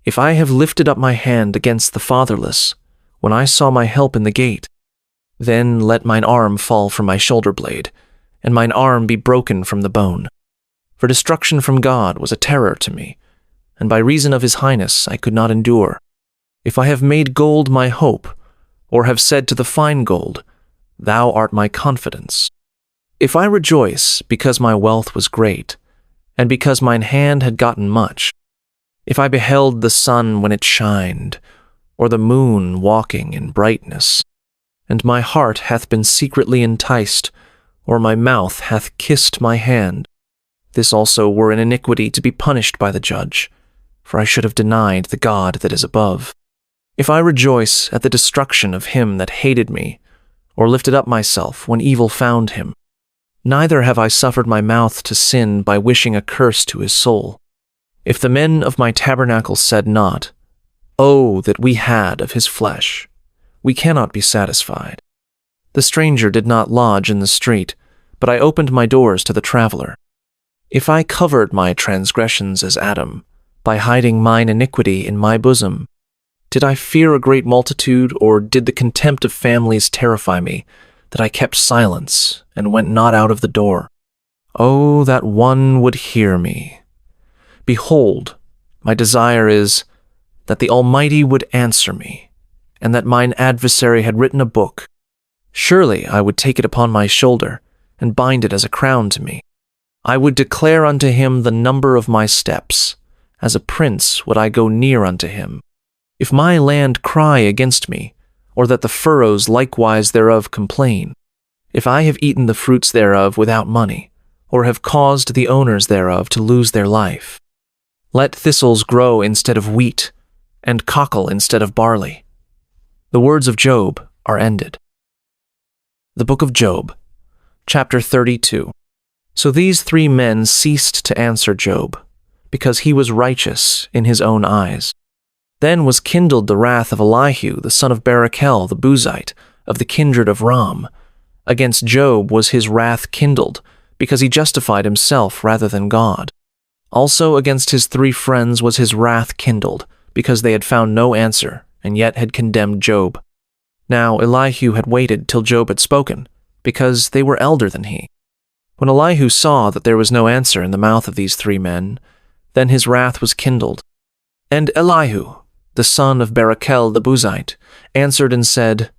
if I have lifted up my hand against the fatherless, when I saw my help in the gate, then let mine arm fall from my shoulder blade, and mine arm be broken from the bone. For destruction from God was a terror to me, and by reason of his highness I could not endure. If I have made gold my hope, or have said to the fine gold, Thou art my confidence. If I rejoice because my wealth was great, and because mine hand had gotten much, if I beheld the sun when it shined, or the moon walking in brightness, and my heart hath been secretly enticed, or my mouth hath kissed my hand, this also were an iniquity to be punished by the judge, for I should have denied the God that is above. If I rejoice at the destruction of him that hated me, or lifted up myself when evil found him, neither have I suffered my mouth to sin by wishing a curse to his soul. If the men of my tabernacle said not, Oh, that we had of his flesh, we cannot be satisfied. The stranger did not lodge in the street, but I opened my doors to the traveler. If I covered my transgressions as Adam, by hiding mine iniquity in my bosom, did I fear a great multitude, or did the contempt of families terrify me, that I kept silence and went not out of the door? Oh, that one would hear me. Behold, my desire is that the Almighty would answer me, and that mine adversary had written a book. Surely I would take it upon my shoulder, and bind it as a crown to me. I would declare unto him the number of my steps. As a prince would I go near unto him. If my land cry against me, or that the furrows likewise thereof complain, if I have eaten the fruits thereof without money, or have caused the owners thereof to lose their life, let thistles grow instead of wheat, and cockle instead of barley. The words of Job are ended. The Book of Job, chapter 32. So these 3 men ceased to answer Job, because he was righteous in his own eyes. Then was kindled the wrath of Elihu, the son of Barachel the Buzite, of the kindred of Ram. Against Job was his wrath kindled, because he justified himself rather than God. Also against his 3 friends was his wrath kindled, because they had found no answer, and yet had condemned Job. Now Elihu had waited till Job had spoken, because they were elder than he. When Elihu saw that there was no answer in the mouth of these 3 men, then his wrath was kindled. And Elihu, the son of Barachel the Buzite, answered and said,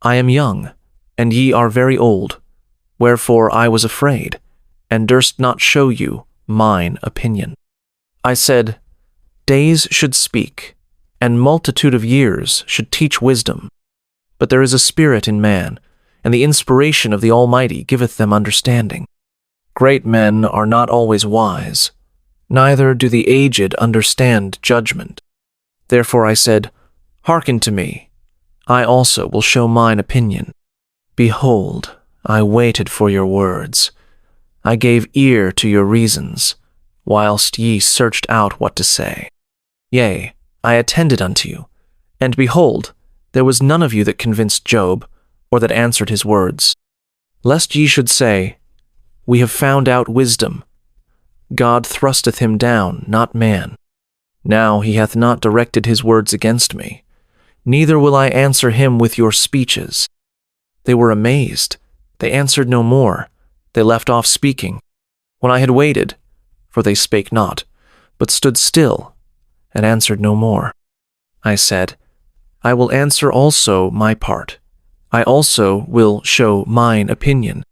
I am young, and ye are very old, wherefore I was afraid, and durst not show you mine opinion. I said, Days should speak, and multitude of years should teach wisdom. But there is a spirit in man, and the inspiration of the Almighty giveth them understanding. Great men are not always wise, neither do the aged understand judgment. Therefore I said, Hearken to me, I also will show mine opinion. Behold, I waited for your words. I gave ear to your reasons, whilst ye searched out what to say. Yea, I attended unto you, and behold, there was none of you that convinced Job, or that answered his words. Lest ye should say, We have found out wisdom. God thrusteth him down, not man. Now he hath not directed his words against me, neither will I answer him with your speeches. They were amazed, they answered no more, they left off speaking. When I had waited, for they spake not, but stood still, and answered no more. I said, I will answer also my part. I also will show mine opinion.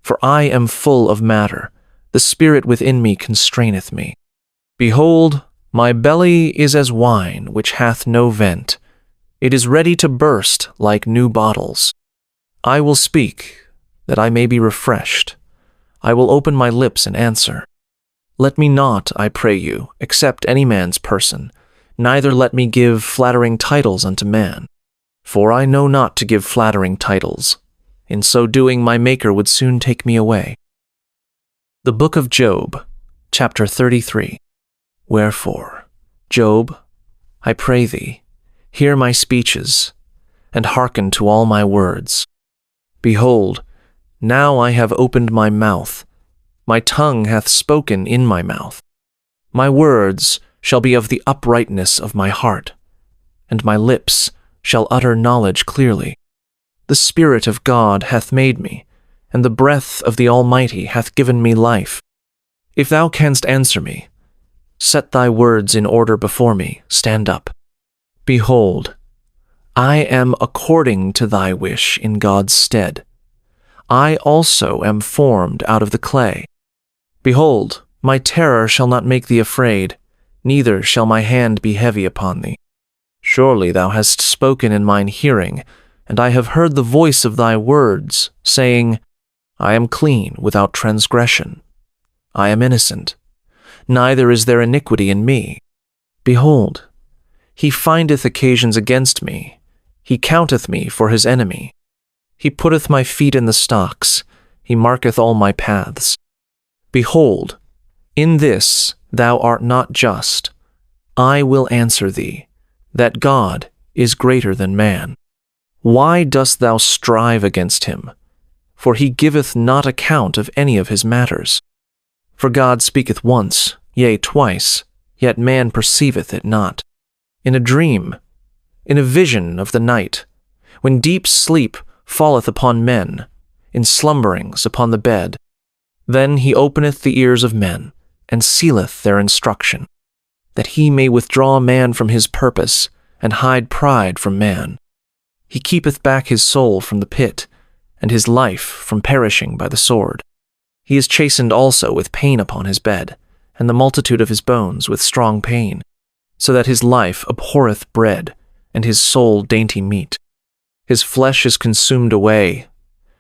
For I am full of matter, the spirit within me constraineth me. Behold, my belly is as wine which hath no vent. It is ready to burst like new bottles. I will speak, that I may be refreshed. I will open my lips and answer. Let me not, I pray you, accept any man's person, neither let me give flattering titles unto man. For I know not to give flattering titles. In so doing, my Maker would soon take me away. The Book of Job, chapter 33. Wherefore, Job, I pray thee, hear my speeches, and hearken to all my words. Behold, now I have opened my mouth, my tongue hath spoken in my mouth. My words shall be of the uprightness of my heart, and my lips shall utter knowledge clearly. The Spirit of God hath made me, and the breath of the Almighty hath given me life. If thou canst answer me, set thy words in order before me, stand up. Behold, I am according to thy wish in God's stead. I also am formed out of the clay. Behold, my terror shall not make thee afraid, neither shall my hand be heavy upon thee. Surely thou hast spoken in mine hearing, and I have heard the voice of thy words, saying, I am clean without transgression. I am innocent, neither is there iniquity in me. Behold, he findeth occasions against me, he counteth me for his enemy. He putteth my feet in the stocks, he marketh all my paths. Behold, in this thou art not just. I will answer thee, that God is greater than man. Why dost thou strive against him? For he giveth not account of any of his matters. For God speaketh once, yea, twice, yet man perceiveth it not. In a dream, in a vision of the night, when deep sleep falleth upon men, in slumberings upon the bed, then he openeth the ears of men, and sealeth their instruction, that he may withdraw man from his purpose, and hide pride from man. He keepeth back his soul from the pit, and his life from perishing by the sword. He is chastened also with pain upon his bed, and the multitude of his bones with strong pain, so that his life abhorreth bread, and his soul dainty meat. His flesh is consumed away,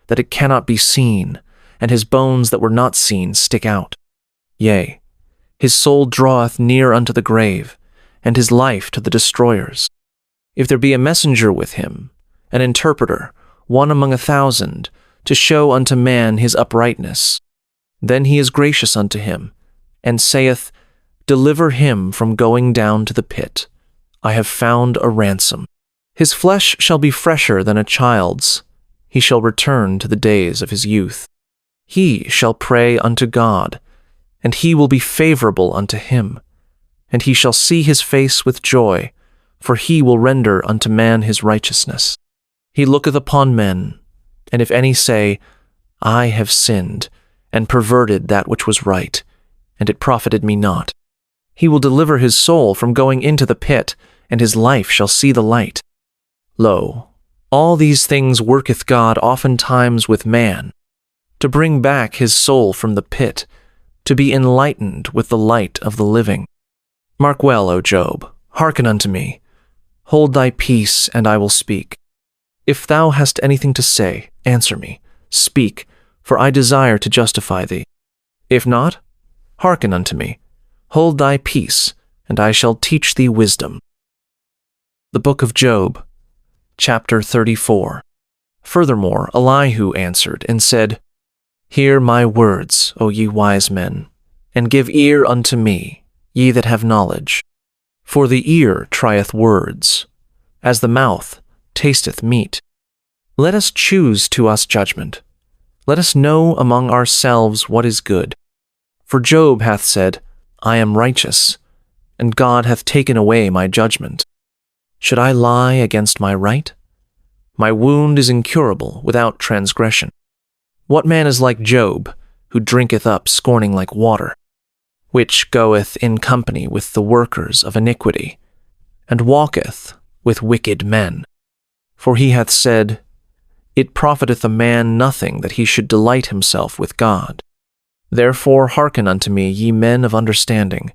that it cannot be seen, and his bones that were not seen stick out. Yea, his soul draweth near unto the grave, and his life to the destroyers. If there be a messenger with him, an interpreter, one among 1,000, to show unto man his uprightness, then he is gracious unto him, and saith, Deliver him from going down to the pit. I have found a ransom. His flesh shall be fresher than a child's. He shall return to the days of his youth. He shall pray unto God, and he will be favorable unto him. And he shall see his face with joy, for he will render unto man his righteousness. He looketh upon men, and if any say, I have sinned, and perverted that which was right, and it profited me not, he will deliver his soul from going into the pit, and his life shall see the light. Lo, all these things worketh God oftentimes with man, to bring back his soul from the pit, to be enlightened with the light of the living. Mark well, O Job, hearken unto me. Hold thy peace, and I will speak. If thou hast anything to say, answer me. Speak, for I desire to justify thee. If not, hearken unto me. Hold thy peace, and I shall teach thee wisdom. The Book of Job, chapter 34. Furthermore, Elihu answered and said, Hear my words, O ye wise men, and give ear unto me, ye that have knowledge. For the ear trieth words, as the mouth tasteth meat. Let us choose to us judgment. Let us know among ourselves what is good. For Job hath said, I am righteous, and God hath taken away my judgment. Should I lie against my right? My wound is incurable without transgression. What man is like Job, who drinketh up scorning like water, which goeth in company with the workers of iniquity, and walketh with wicked men? For he hath said, It profiteth a man nothing that he should delight himself with God. Therefore hearken unto me, ye men of understanding.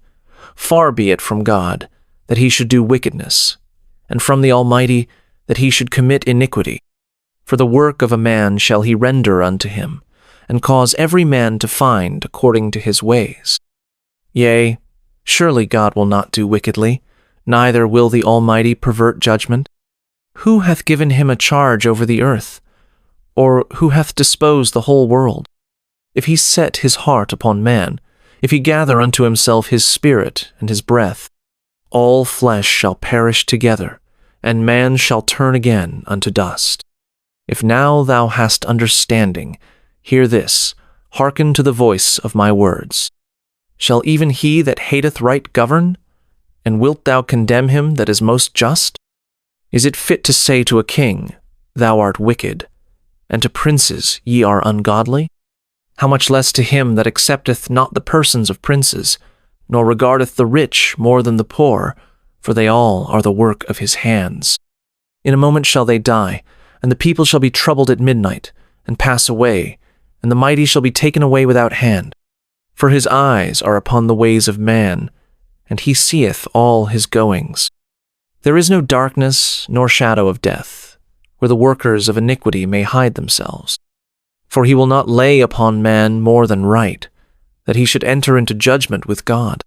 Far be it from God, that he should do wickedness, and from the Almighty, that he should commit iniquity. For the work of a man shall he render unto him, and cause every man to find according to his ways. Yea, surely God will not do wickedly, neither will the Almighty pervert judgment? Who hath given him a charge over the earth? Or who hath disposed the whole world? If he set his heart upon man, if he gather unto himself his spirit and his breath, all flesh shall perish together, and man shall turn again unto dust. If now thou hast understanding, hear this, hearken to the voice of my words. Shall even he that hateth right govern? And wilt thou condemn him that is most just? Is it fit to say to a king, Thou art wicked, and to princes, Ye are ungodly? How much less to him that accepteth not the persons of princes, nor regardeth the rich more than the poor, for they all are the work of his hands. In a moment shall they die, and the people shall be troubled at midnight, and pass away, and the mighty shall be taken away without hand. For his eyes are upon the ways of man, and he seeth all his goings. There is no darkness nor shadow of death, where the workers of iniquity may hide themselves. For he will not lay upon man more than right, that he should enter into judgment with God.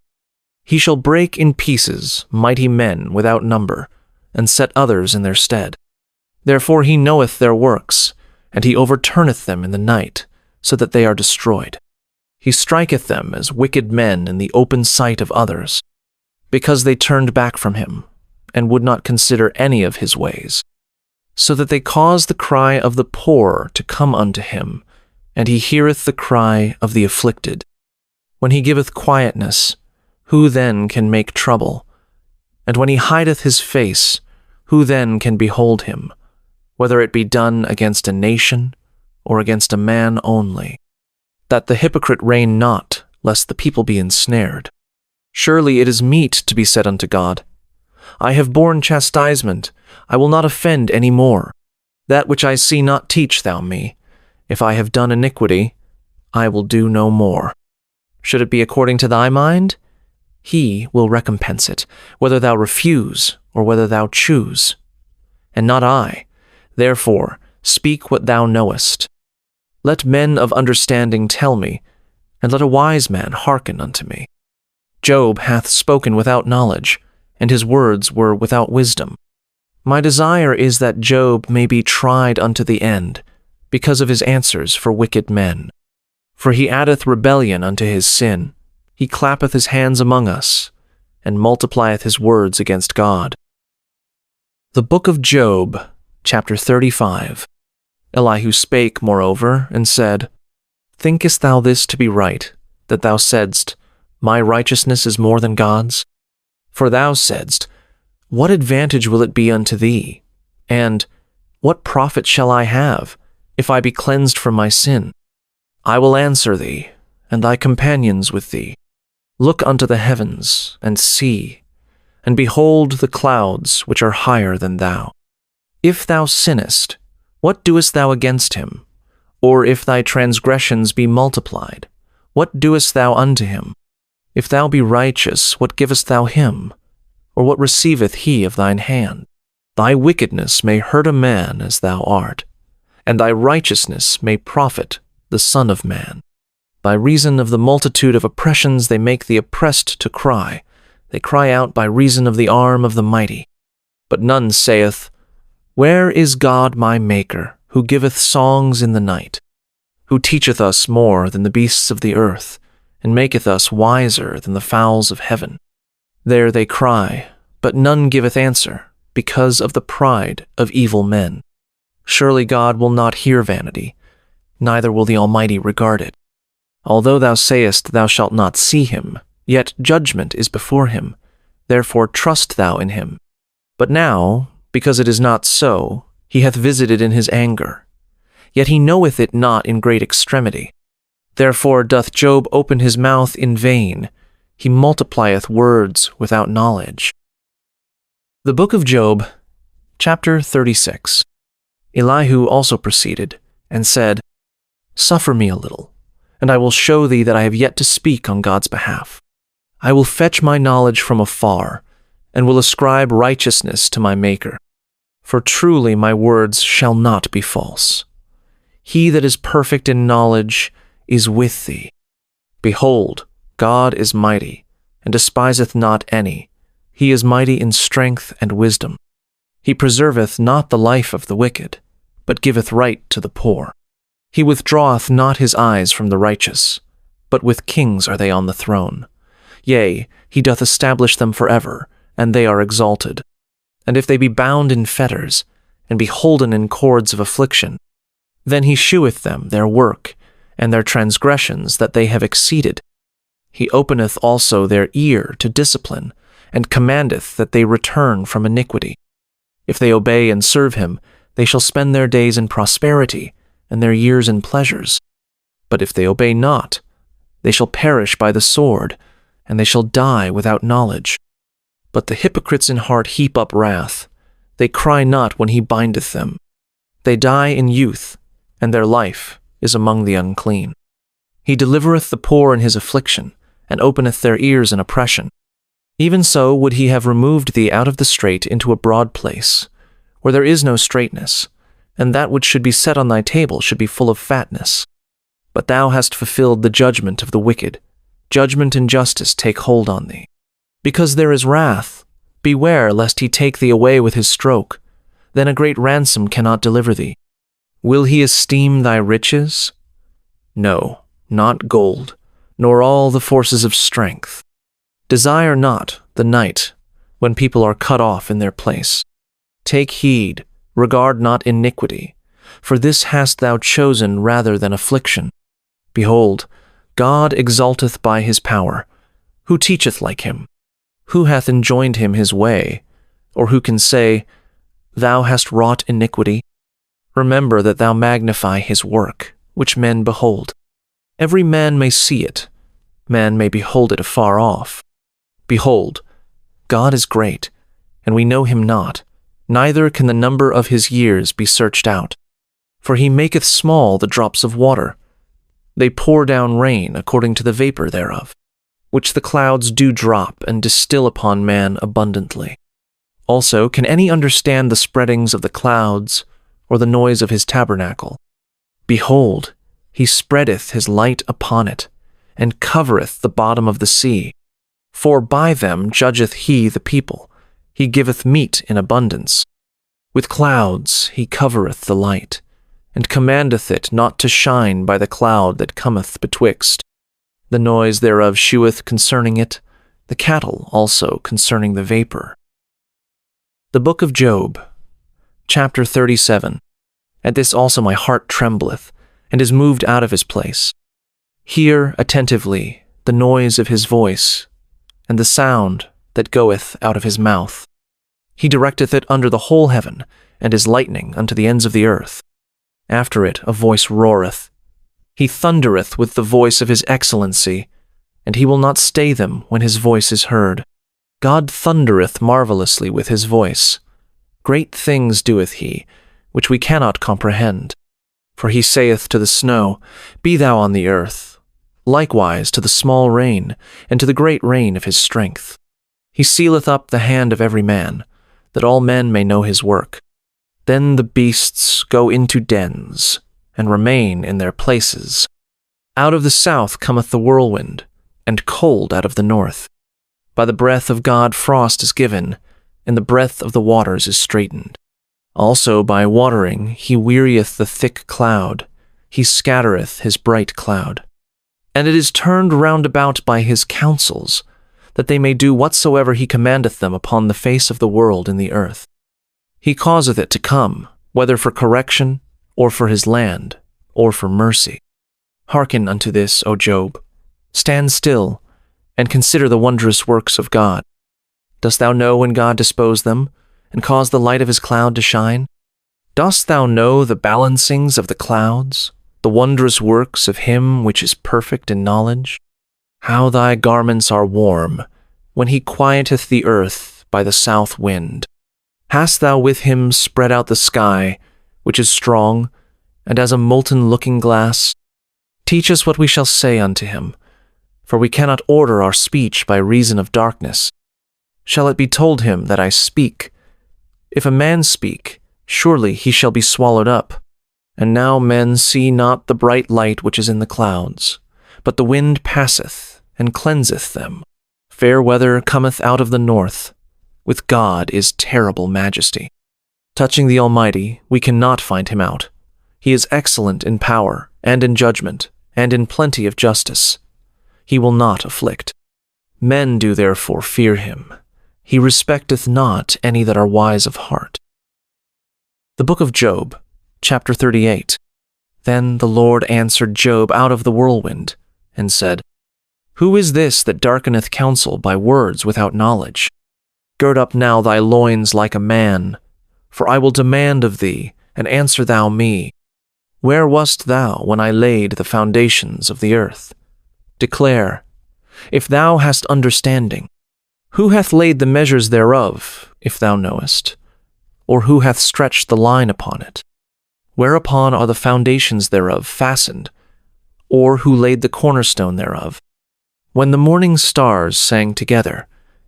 He shall break in pieces mighty men without number, and set others in their stead. Therefore he knoweth their works, and he overturneth them in the night, so that they are destroyed. He striketh them as wicked men in the open sight of others, because they turned back from him, and would not consider any of his ways, so that they cause the cry of the poor to come unto him, and he heareth the cry of the afflicted. When he giveth quietness, who then can make trouble? And when he hideth his face, who then can behold him, whether it be done against a nation, or against a man only? That the hypocrite reign not, lest the people be ensnared. Surely it is meet to be said unto God, I have borne chastisement, I will not offend any more. That which I see not teach thou me. If I have done iniquity, I will do no more. Should it be according to thy mind? He will recompense it, whether thou refuse or whether thou choose. And not I. Therefore, speak what thou knowest. Let men of understanding tell me, and let a wise man hearken unto me. Job hath spoken without knowledge, and his words were without wisdom. My desire is that Job may be tried unto the end, because of his answers for wicked men. For he addeth rebellion unto his sin. He clappeth his hands among us, and multiplieth his words against God. The book of Job, chapter 35. Elihu spake, moreover, and said, Thinkest thou this to be right, that thou saidst, My righteousness is more than God's? For thou saidst, What advantage will it be unto thee? And, What profit shall I have, if I be cleansed from my sin? I will answer thee, and thy companions with thee. Look unto the heavens, and see, and behold the clouds which are higher than thou. If thou sinnest, what doest thou against him? Or if thy transgressions be multiplied, what doest thou unto him? If thou be righteous, what givest thou him? Or what receiveth he of thine hand? Thy wickedness may hurt a man as thou art, and thy righteousness may profit the Son of Man. By reason of the multitude of oppressions they make the oppressed to cry. They cry out by reason of the arm of the mighty. But none saith, Where is God my Maker, who giveth songs in the night? Who teacheth us more than the beasts of the earth, and maketh us wiser than the fowls of heaven? There they cry, but none giveth answer, because of the pride of evil men. Surely God will not hear vanity, neither will the Almighty regard it. Although thou sayest thou shalt not see him, yet judgment is before him, therefore trust thou in him. But now, because it is not so, he hath visited in his anger. Yet he knoweth it not in great extremity. Therefore doth Job open his mouth in vain, he multiplieth words without knowledge. The book of Job, chapter 36. Elihu also proceeded, and said, Suffer me a little, and I will show thee that I have yet to speak on God's behalf. I will fetch my knowledge from afar, and will ascribe righteousness to my Maker. For truly my words shall not be false. He that is perfect in knowledge is with thee. Behold, God is mighty, and despiseth not any, He is mighty in strength and wisdom. He preserveth not the life of the wicked, but giveth right to the poor. He withdraweth not his eyes from the righteous, but with kings are they on the throne. Yea, he doth establish them forever, and they are exalted. And if they be bound in fetters, and be holden in cords of affliction, then he sheweth them their work, and their transgressions that they have exceeded. He openeth also their ear to discipline, and commandeth that they return from iniquity. If they obey and serve him, they shall spend their days in prosperity, and their years in pleasures. But if they obey not, they shall perish by the sword, and they shall die without knowledge. But the hypocrites in heart heap up wrath. They cry not when he bindeth them. They die in youth, and their life is among the unclean. He delivereth the poor in his affliction, and openeth their ears in oppression. Even so would he have removed thee out of the strait into a broad place, where there is no straightness, and that which should be set on thy table should be full of fatness. But thou hast fulfilled the judgment of the wicked. Judgment and justice take hold on thee. Because there is wrath, beware lest he take thee away with his stroke. Then a great ransom cannot deliver thee. Will he esteem thy riches? No, not gold, nor all the forces of strength. Desire not the night, when people are cut off in their place. Take heed, regard not iniquity, for this hast thou chosen rather than affliction. Behold, God exalteth by his power. Who teacheth like him? Who hath enjoined him his way? Or who can say, Thou hast wrought iniquity? Remember that thou magnify his work, which men behold. Every man may see it. Man may behold it afar off. Behold, God is great, and we know him not, neither can the number of his years be searched out. For he maketh small the drops of water. They pour down rain according to the vapor thereof, which the clouds do drop and distill upon man abundantly. Also, can any understand the spreadings of the clouds, or the noise of his tabernacle? Behold, he spreadeth his light upon it, and covereth the bottom of the sea. For by them judgeth he the people, he giveth meat in abundance. With clouds he covereth the light, and commandeth it not to shine by the cloud that cometh betwixt. The noise thereof sheweth concerning it, the cattle also concerning the vapor. The Book of Job, chapter 37. At this also my heart trembleth, and is moved out of his place. Hear attentively the noise of his voice, and the sound that goeth out of his mouth. He directeth it under the whole heaven, and is lightning unto the ends of the earth. After it a voice roareth. He thundereth with the voice of his excellency, and he will not stay them when his voice is heard. God thundereth marvelously with his voice. Great things doeth he, which we cannot comprehend. For he saith to the snow, Be thou on the earth, likewise to the small rain, and to the great rain of his strength. He sealeth up the hand of every man, that all men may know his work. Then the beasts go into dens, and remain in their places. Out of the south cometh the whirlwind, and cold out of the north. By the breath of God frost is given, and the breath of the waters is straitened. Also by watering he wearieth the thick cloud, he scattereth his bright cloud. And it is turned round about by his counsels, that they may do whatsoever he commandeth them upon the face of the world in the earth. He causeth it to come, whether for correction, or for his land, or for mercy. Hearken unto this, O Job. Stand still, and consider the wondrous works of God. Dost thou know when God disposed them, and caused the light of his cloud to shine? Dost thou know the balancings of the clouds, the wondrous works of him which is perfect in knowledge? How thy garments are warm, when he quieteth the earth by the south wind. Hast thou with him spread out the sky, which is strong, and as a molten looking-glass? Teach us what we shall say unto him, for we cannot order our speech by reason of darkness. Shall it be told him that I speak? If a man speak, surely he shall be swallowed up. And now men see not the bright light which is in the clouds, but the wind passeth, and cleanseth them. Fair weather cometh out of the north, With God is terrible majesty. Touching the Almighty, we cannot find him out. He is excellent in power, and in judgment, and in plenty of justice. He will not afflict. Men do therefore fear him. He respecteth not any that are wise of heart. The book of Job, chapter 38. Then the Lord answered Job out of the whirlwind, and said, Who is this that darkeneth counsel by words without knowledge? Gird up now thy loins like a man, for I will demand of thee, and answer thou me. Where wast thou when I laid the foundations of the earth? Declare, if thou hast understanding. Who hath laid the measures thereof, if thou knowest? Or who hath stretched the line upon it? Whereupon are the foundations thereof fastened? Or who laid the cornerstone thereof? When the morning stars sang together,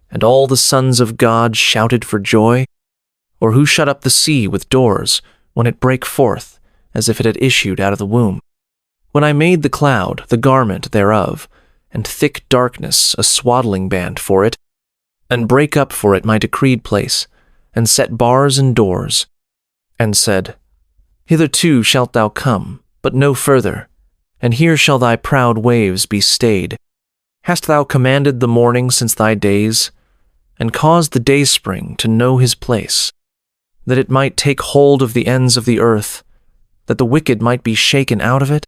and all the sons of God shouted for joy? Or who shut up the sea with doors, when it brake forth, as if it had issued out of the womb? When I made the cloud the garment thereof, and thick darkness a swaddling band for it, and brake up for it my decreed place, and set bars and doors, and said, Hitherto shalt thou come, but no further, and here shall thy proud waves be stayed. Hast thou commanded the morning since thy days, and caused the dayspring to know his place, that it might take hold of the ends of the earth, that the wicked might be shaken out of it?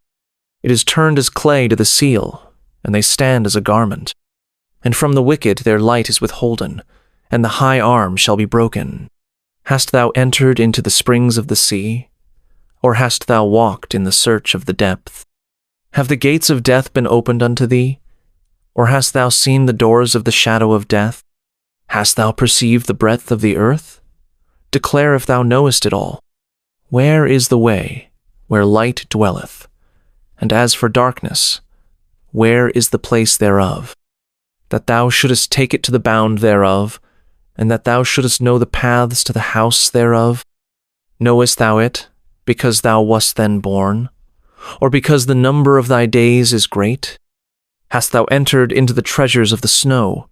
It is turned as clay to the seal, and they stand as a garment. And from the wicked their light is withholden, and the high arm shall be broken. Hast thou entered into the springs of the sea? Or hast thou walked in the search of the depth? Have the gates of death been opened unto thee? Or hast thou seen the doors of the shadow of death? Hast thou perceived the breadth of the earth? Declare if thou knowest it all. Where is the way where light dwelleth? And as for darkness, where is the place thereof? That thou shouldest take it to the bound thereof, and that thou shouldest know the paths to the house thereof? Knowest thou it, because thou wast then born? Or because the number of thy days is great? Hast thou entered into the treasures of the snow?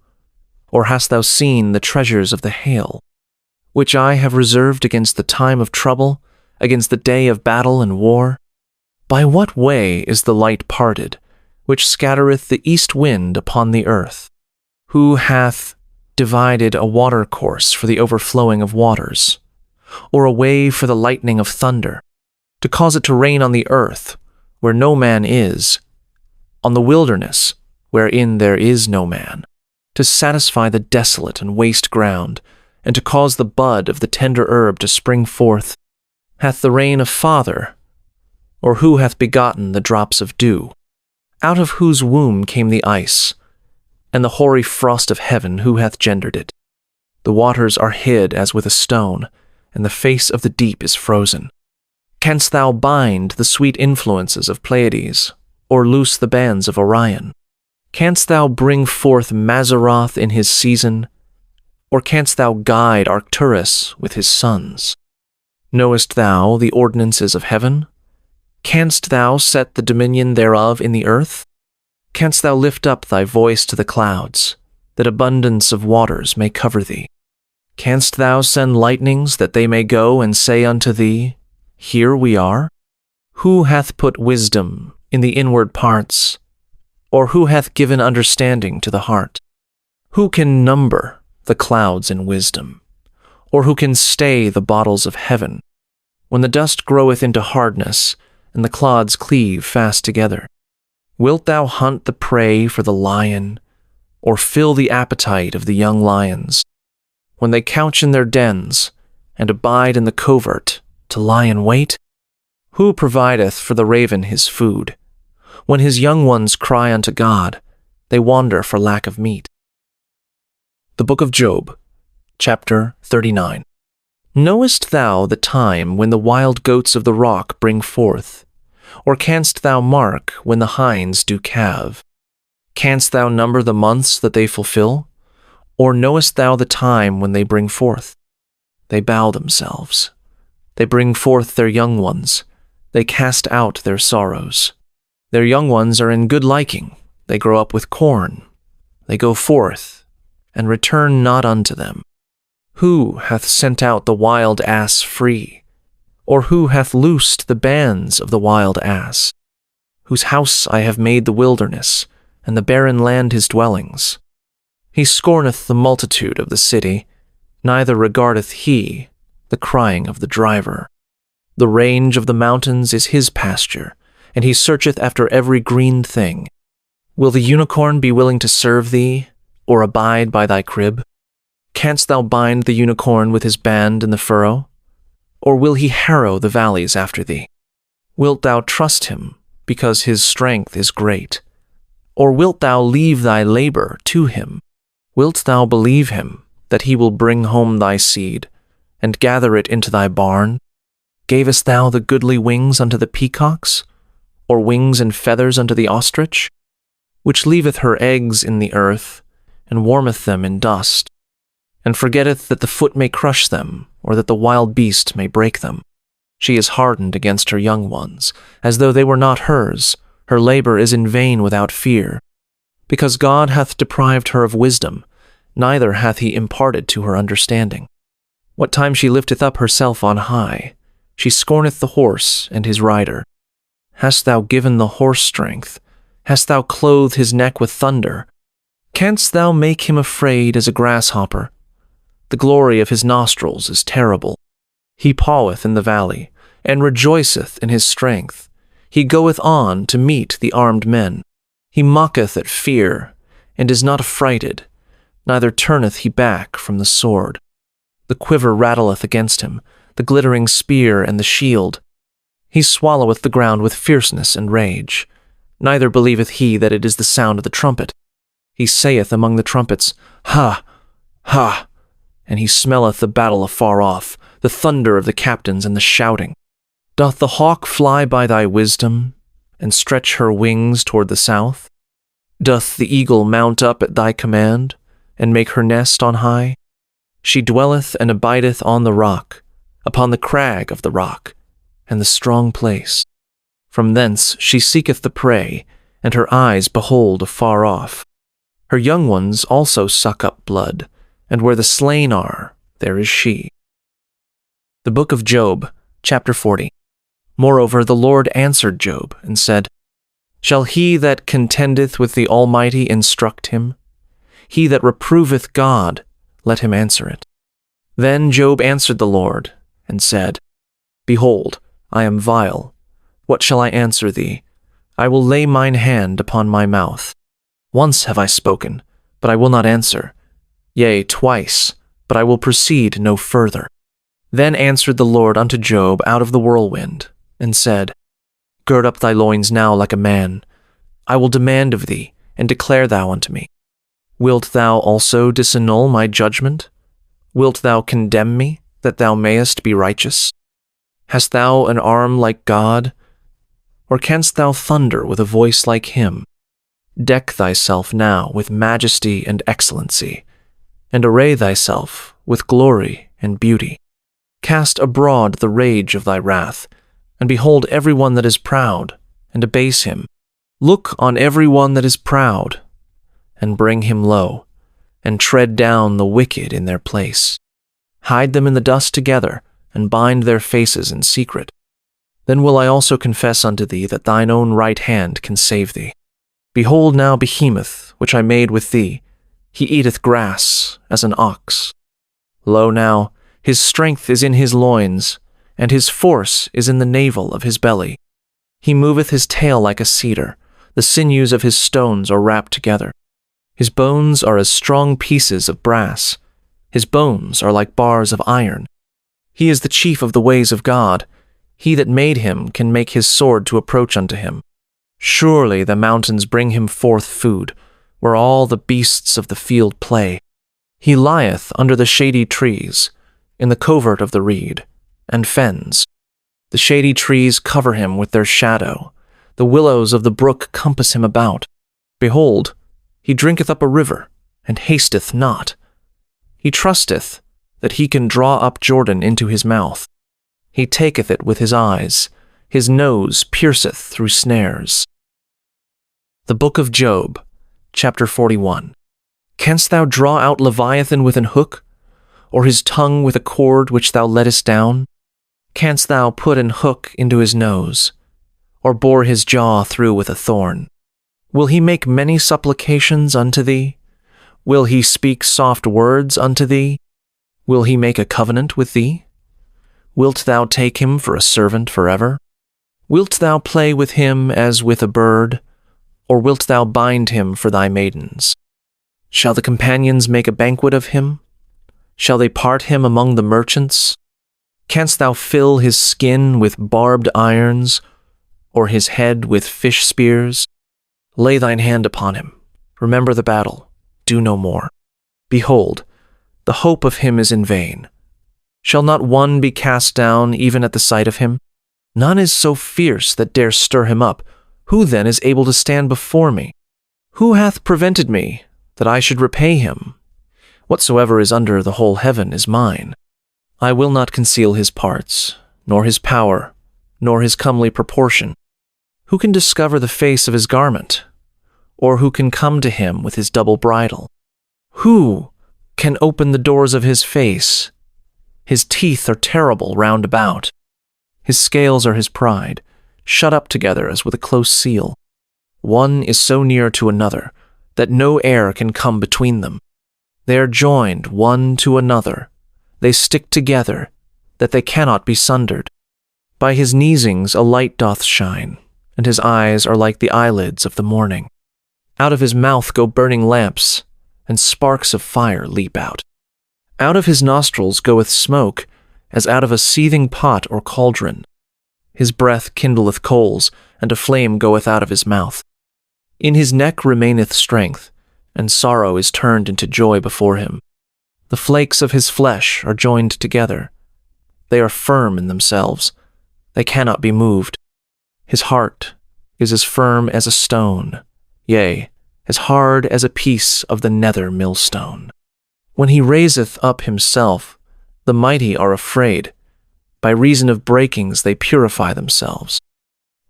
Or hast thou seen the treasures of the hail, which I have reserved against the time of trouble, against the day of battle and war? By what way is the light parted, which scattereth the east wind upon the earth? Who hath divided a watercourse for the overflowing of waters, or a way for the lightning of thunder, to cause it to rain on the earth, where no man is, on the wilderness, wherein there is no man, to satisfy the desolate and waste ground, and to cause the bud of the tender herb to spring forth? Hath the rain a father, or who hath begotten the drops of dew? Out of whose womb came the ice, and the hoary frost of heaven, who hath gendered it? The waters are hid as with a stone, and the face of the deep is frozen. Canst thou bind the sweet influences of Pleiades, or loose the bands of Orion? Canst thou bring forth Mazzaroth in his season, or canst thou guide Arcturus with his sons? Knowest thou the ordinances of heaven? Canst thou set the dominion thereof in the earth? Canst thou lift up thy voice to the clouds, that abundance of waters may cover thee? Canst thou send lightnings, that they may go and say unto thee, Here we are? Who hath put wisdom in the inward parts? Or who hath given understanding to the heart? Who can number the clouds in wisdom? Or who can stay the bottles of heaven, when the dust groweth into hardness, and the clods cleave fast together? Wilt thou hunt the prey for the lion, or fill the appetite of the young lions, when they couch in their dens, and abide in the covert, to lie in wait? Who provideth for the raven his food? When his young ones cry unto God, they wander for lack of meat. The book of Job, chapter 39. Knowest thou the time when the wild goats of the rock bring forth? Or canst thou mark when the hinds do calve? Canst thou number the months that they fulfill? Or knowest thou the time when they bring forth? They bow themselves. They bring forth their young ones. They cast out their sorrows. Their young ones are in good liking. They grow up with corn. They go forth, and return not unto them. Who hath sent out the wild ass free? Or who hath loosed the bands of the wild ass? Whose house I have made the wilderness, and the barren land his dwellings. He scorneth the multitude of the city, neither regardeth he the crying of the driver. The range of the mountains is his pasture, and he searcheth after every green thing. Will the unicorn be willing to serve thee, or abide by thy crib? Canst thou bind the unicorn with his band in the furrow? Or will he harrow the valleys after thee? Wilt thou trust him, because his strength is great? Or wilt thou leave thy labor to him? Wilt thou believe him, that he will bring home thy seed, and gather it into thy barn? Gavest thou the goodly wings unto the peacocks, or wings and feathers unto the ostrich, which leaveth her eggs in the earth, and warmeth them in dust, and forgetteth that the foot may crush them, or that the wild beast may break them? She is hardened against her young ones, as though they were not hers. Her labor is in vain without fear. Because God hath deprived her of wisdom, neither hath he imparted to her understanding. What time she lifteth up herself on high, she scorneth the horse and his rider. Hast thou given the horse strength? Hast thou clothed his neck with thunder? Canst thou make him afraid as a grasshopper? The glory of his nostrils is terrible. He paweth in the valley, and rejoiceth in his strength. He goeth on to meet the armed men. He mocketh at fear, and is not affrighted, neither turneth he back from the sword. The quiver rattleth against him, the glittering spear and the shield. He swalloweth the ground with fierceness and rage, neither believeth he that it is the sound of the trumpet. He saith among the trumpets, Ha! Ha! And he smelleth the battle afar off, the thunder of the captains and the shouting. Doth the hawk fly by thy wisdom, and stretch her wings toward the south? Doth the eagle mount up at thy command, and make her nest on high? She dwelleth and abideth on the rock, upon the crag of the rock, and the strong place. From thence she seeketh the prey, and her eyes behold afar off. Her young ones also suck up blood, and where the slain are, there is she. The book of Job, chapter 40. Moreover, the Lord answered Job, and said, Shall he that contendeth with the Almighty instruct him? He that reproveth God, let him answer it. Then Job answered the Lord, and said, Behold, I am vile. What shall I answer thee? I will lay mine hand upon my mouth. Once have I spoken, but I will not answer. Yea, twice, but I will proceed no further. Then answered the Lord unto Job out of the whirlwind, and said, Gird up thy loins now like a man. I will demand of thee, and declare thou unto me. Wilt thou also disannul my judgment? Wilt thou condemn me, that thou mayest be righteous? Hast thou an arm like God? Or canst thou thunder with a voice like him? Deck thyself now with majesty and excellency, and array thyself with glory and beauty. Cast abroad the rage of thy wrath, and behold every one that is proud, and abase him. Look on every one that is proud, and bring him low, and tread down the wicked in their place. Hide them in the dust together, and bind their faces in secret. Then will I also confess unto thee that thine own right hand can save thee. Behold now Behemoth, which I made with thee. He eateth grass as an ox. Lo now, his strength is in his loins, and his force is in the navel of his belly. He moveth his tail like a cedar, the sinews of his stones are wrapped together. His bones are as strong pieces of brass. His bones are like bars of iron. He is the chief of the ways of God. He that made him can make his sword to approach unto him. Surely the mountains bring him forth food, where all the beasts of the field play. He lieth under the shady trees, in the covert of the reed, and fens. The shady trees cover him with their shadow. The willows of the brook compass him about. Behold, he drinketh up a river, and hasteth not. He trusteth that he can draw up Jordan into his mouth. He taketh it with his eyes. His nose pierceth through snares. The book of Job, chapter 41. Canst thou draw out Leviathan with an hook? or his tongue with a cord which thou lettest down? Canst thou put an hook into his nose, or bore his jaw through with a thorn? Will he make many supplications unto thee? Will he speak soft words unto thee? Will he make a covenant with thee? Wilt thou take him for a servant forever? Wilt thou play with him as with a bird, or wilt thou bind him for thy maidens? Shall the companions make a banquet of him? Shall they part him among the merchants? Canst thou fill his skin with barbed irons, or his head with fish spears? Lay thine hand upon him. Remember the battle. Do no more. Behold, the hope of him is in vain. Shall not one be cast down even at the sight of him? None is so fierce that dare stir him up. Who then is able to stand before me? Who hath prevented me, that I should repay him? Whatsoever is under the whole heaven is mine. I will not conceal his parts, nor his power, nor his comely proportion. Who can discover the face of his garment? Or who can come to him with his double bridle? Who can open the doors of his face? His teeth are terrible round about. His scales are his pride, shut up together as with a close seal. One is so near to another that no air can come between them. They are joined one to another. They stick together, that they cannot be sundered. By his neesings a light doth shine, and his eyes are like the eyelids of the morning. Out of his mouth go burning lamps, and sparks of fire leap out. Out of his nostrils goeth smoke, as out of a seething pot or cauldron. His breath kindleth coals, and a flame goeth out of his mouth. In his neck remaineth strength, and sorrow is turned into joy before him. The flakes of his flesh are joined together. They are firm in themselves. They cannot be moved. His heart is as firm as a stone, yea, as hard as a piece of the nether millstone. When he raiseth up himself, the mighty are afraid. By reason of breakings they purify themselves.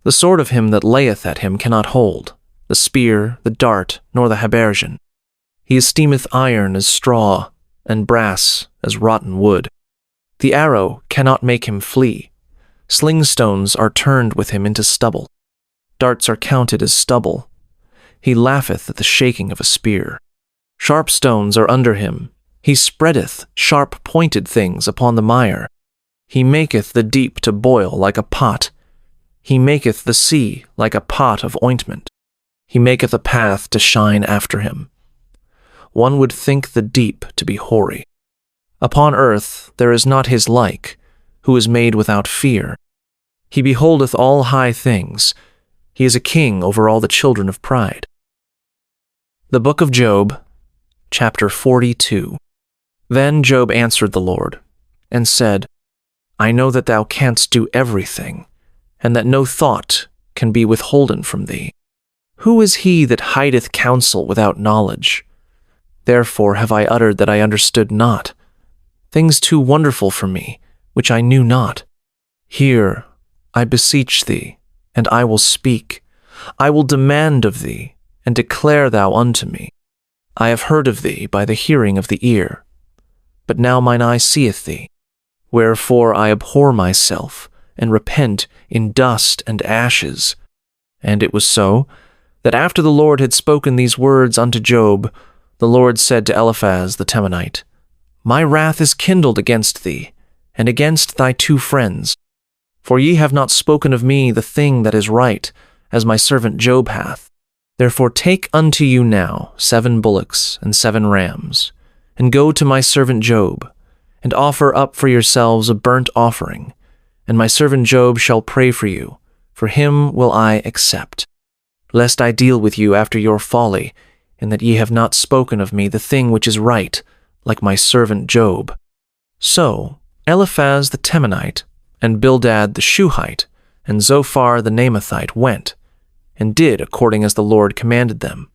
The sword of him that layeth at him cannot hold, the spear, the dart, nor the habergeon. He esteemeth iron as straw, and brass as rotten wood. The arrow cannot make him flee. Slingstones are turned with him into stubble. Darts are counted as stubble. He laugheth at the shaking of a spear. Sharp stones are under him. He spreadeth sharp-pointed things upon the mire. He maketh the deep to boil like a pot. He maketh the sea like a pot of ointment. He maketh a path to shine after him. One would think the deep to be hoary. Upon earth there is not his like, who is made without fear. He beholdeth all high things. He is a king over all the children of pride. The Book of Job, chapter 42. Then Job answered the Lord, and said, I know that thou canst do everything, and that no thought can be withholden from thee. Who is he that hideth counsel without knowledge? Therefore have I uttered that I understood not, things too wonderful for me, which I knew not. Hear, I beseech thee, and I will speak. I will demand of thee, and declare thou unto me. I have heard of thee by the hearing of the ear, but now mine eye seeth thee. Wherefore I abhor myself, and repent in dust and ashes. And it was so, that after the Lord had spoken these words unto Job, the Lord said to Eliphaz the Temanite, My wrath is kindled against thee, and against thy two friends. For ye have not spoken of me the thing that is right, as my servant Job hath. Therefore take unto you now 7 bullocks and 7 rams, and go to my servant Job, and offer up for yourselves a burnt offering, and my servant Job shall pray for you, for him will I accept. Lest I deal with you after your folly, in that ye have not spoken of me the thing which is right, like my servant Job. So Eliphaz the Temanite, and Bildad the Shuhite, and Zophar the Naamathite went, and did according as the Lord commanded them.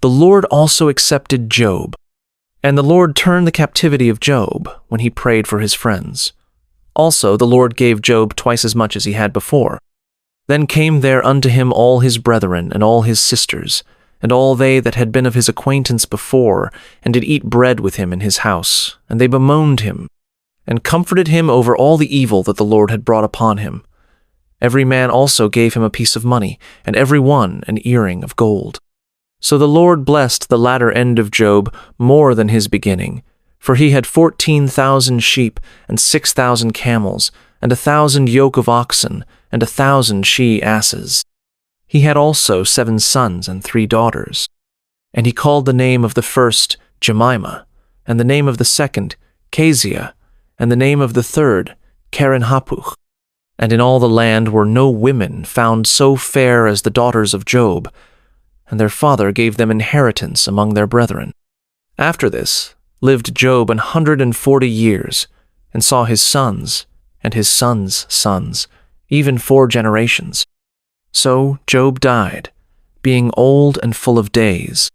The Lord also accepted Job, and the Lord turned the captivity of Job when he prayed for his friends. Also the Lord gave Job twice as much as he had before. Then came there unto him all his brethren and all his sisters, and all they that had been of his acquaintance before, and did eat bread with him in his house, and they bemoaned him, and comforted him over all the evil that the Lord had brought upon him. Every man also gave him a piece of money, and every one an earring of gold. So the Lord blessed the latter end of Job more than his beginning, for he had 14,000 sheep, and 6,000 camels, and 1,000 yoke of oxen, and 1,000 she-asses. He had also 7 sons and 3 daughters. And he called the name of the first Jemimah, and the name of the second Keziah, and the name of the third Keren-happuch. And in all the land were no women found so fair as the daughters of Job, and their father gave them inheritance among their brethren. After this lived Job 140 years, and saw his sons, and his sons' sons, even 4 generations. So Job died, being old and full of days,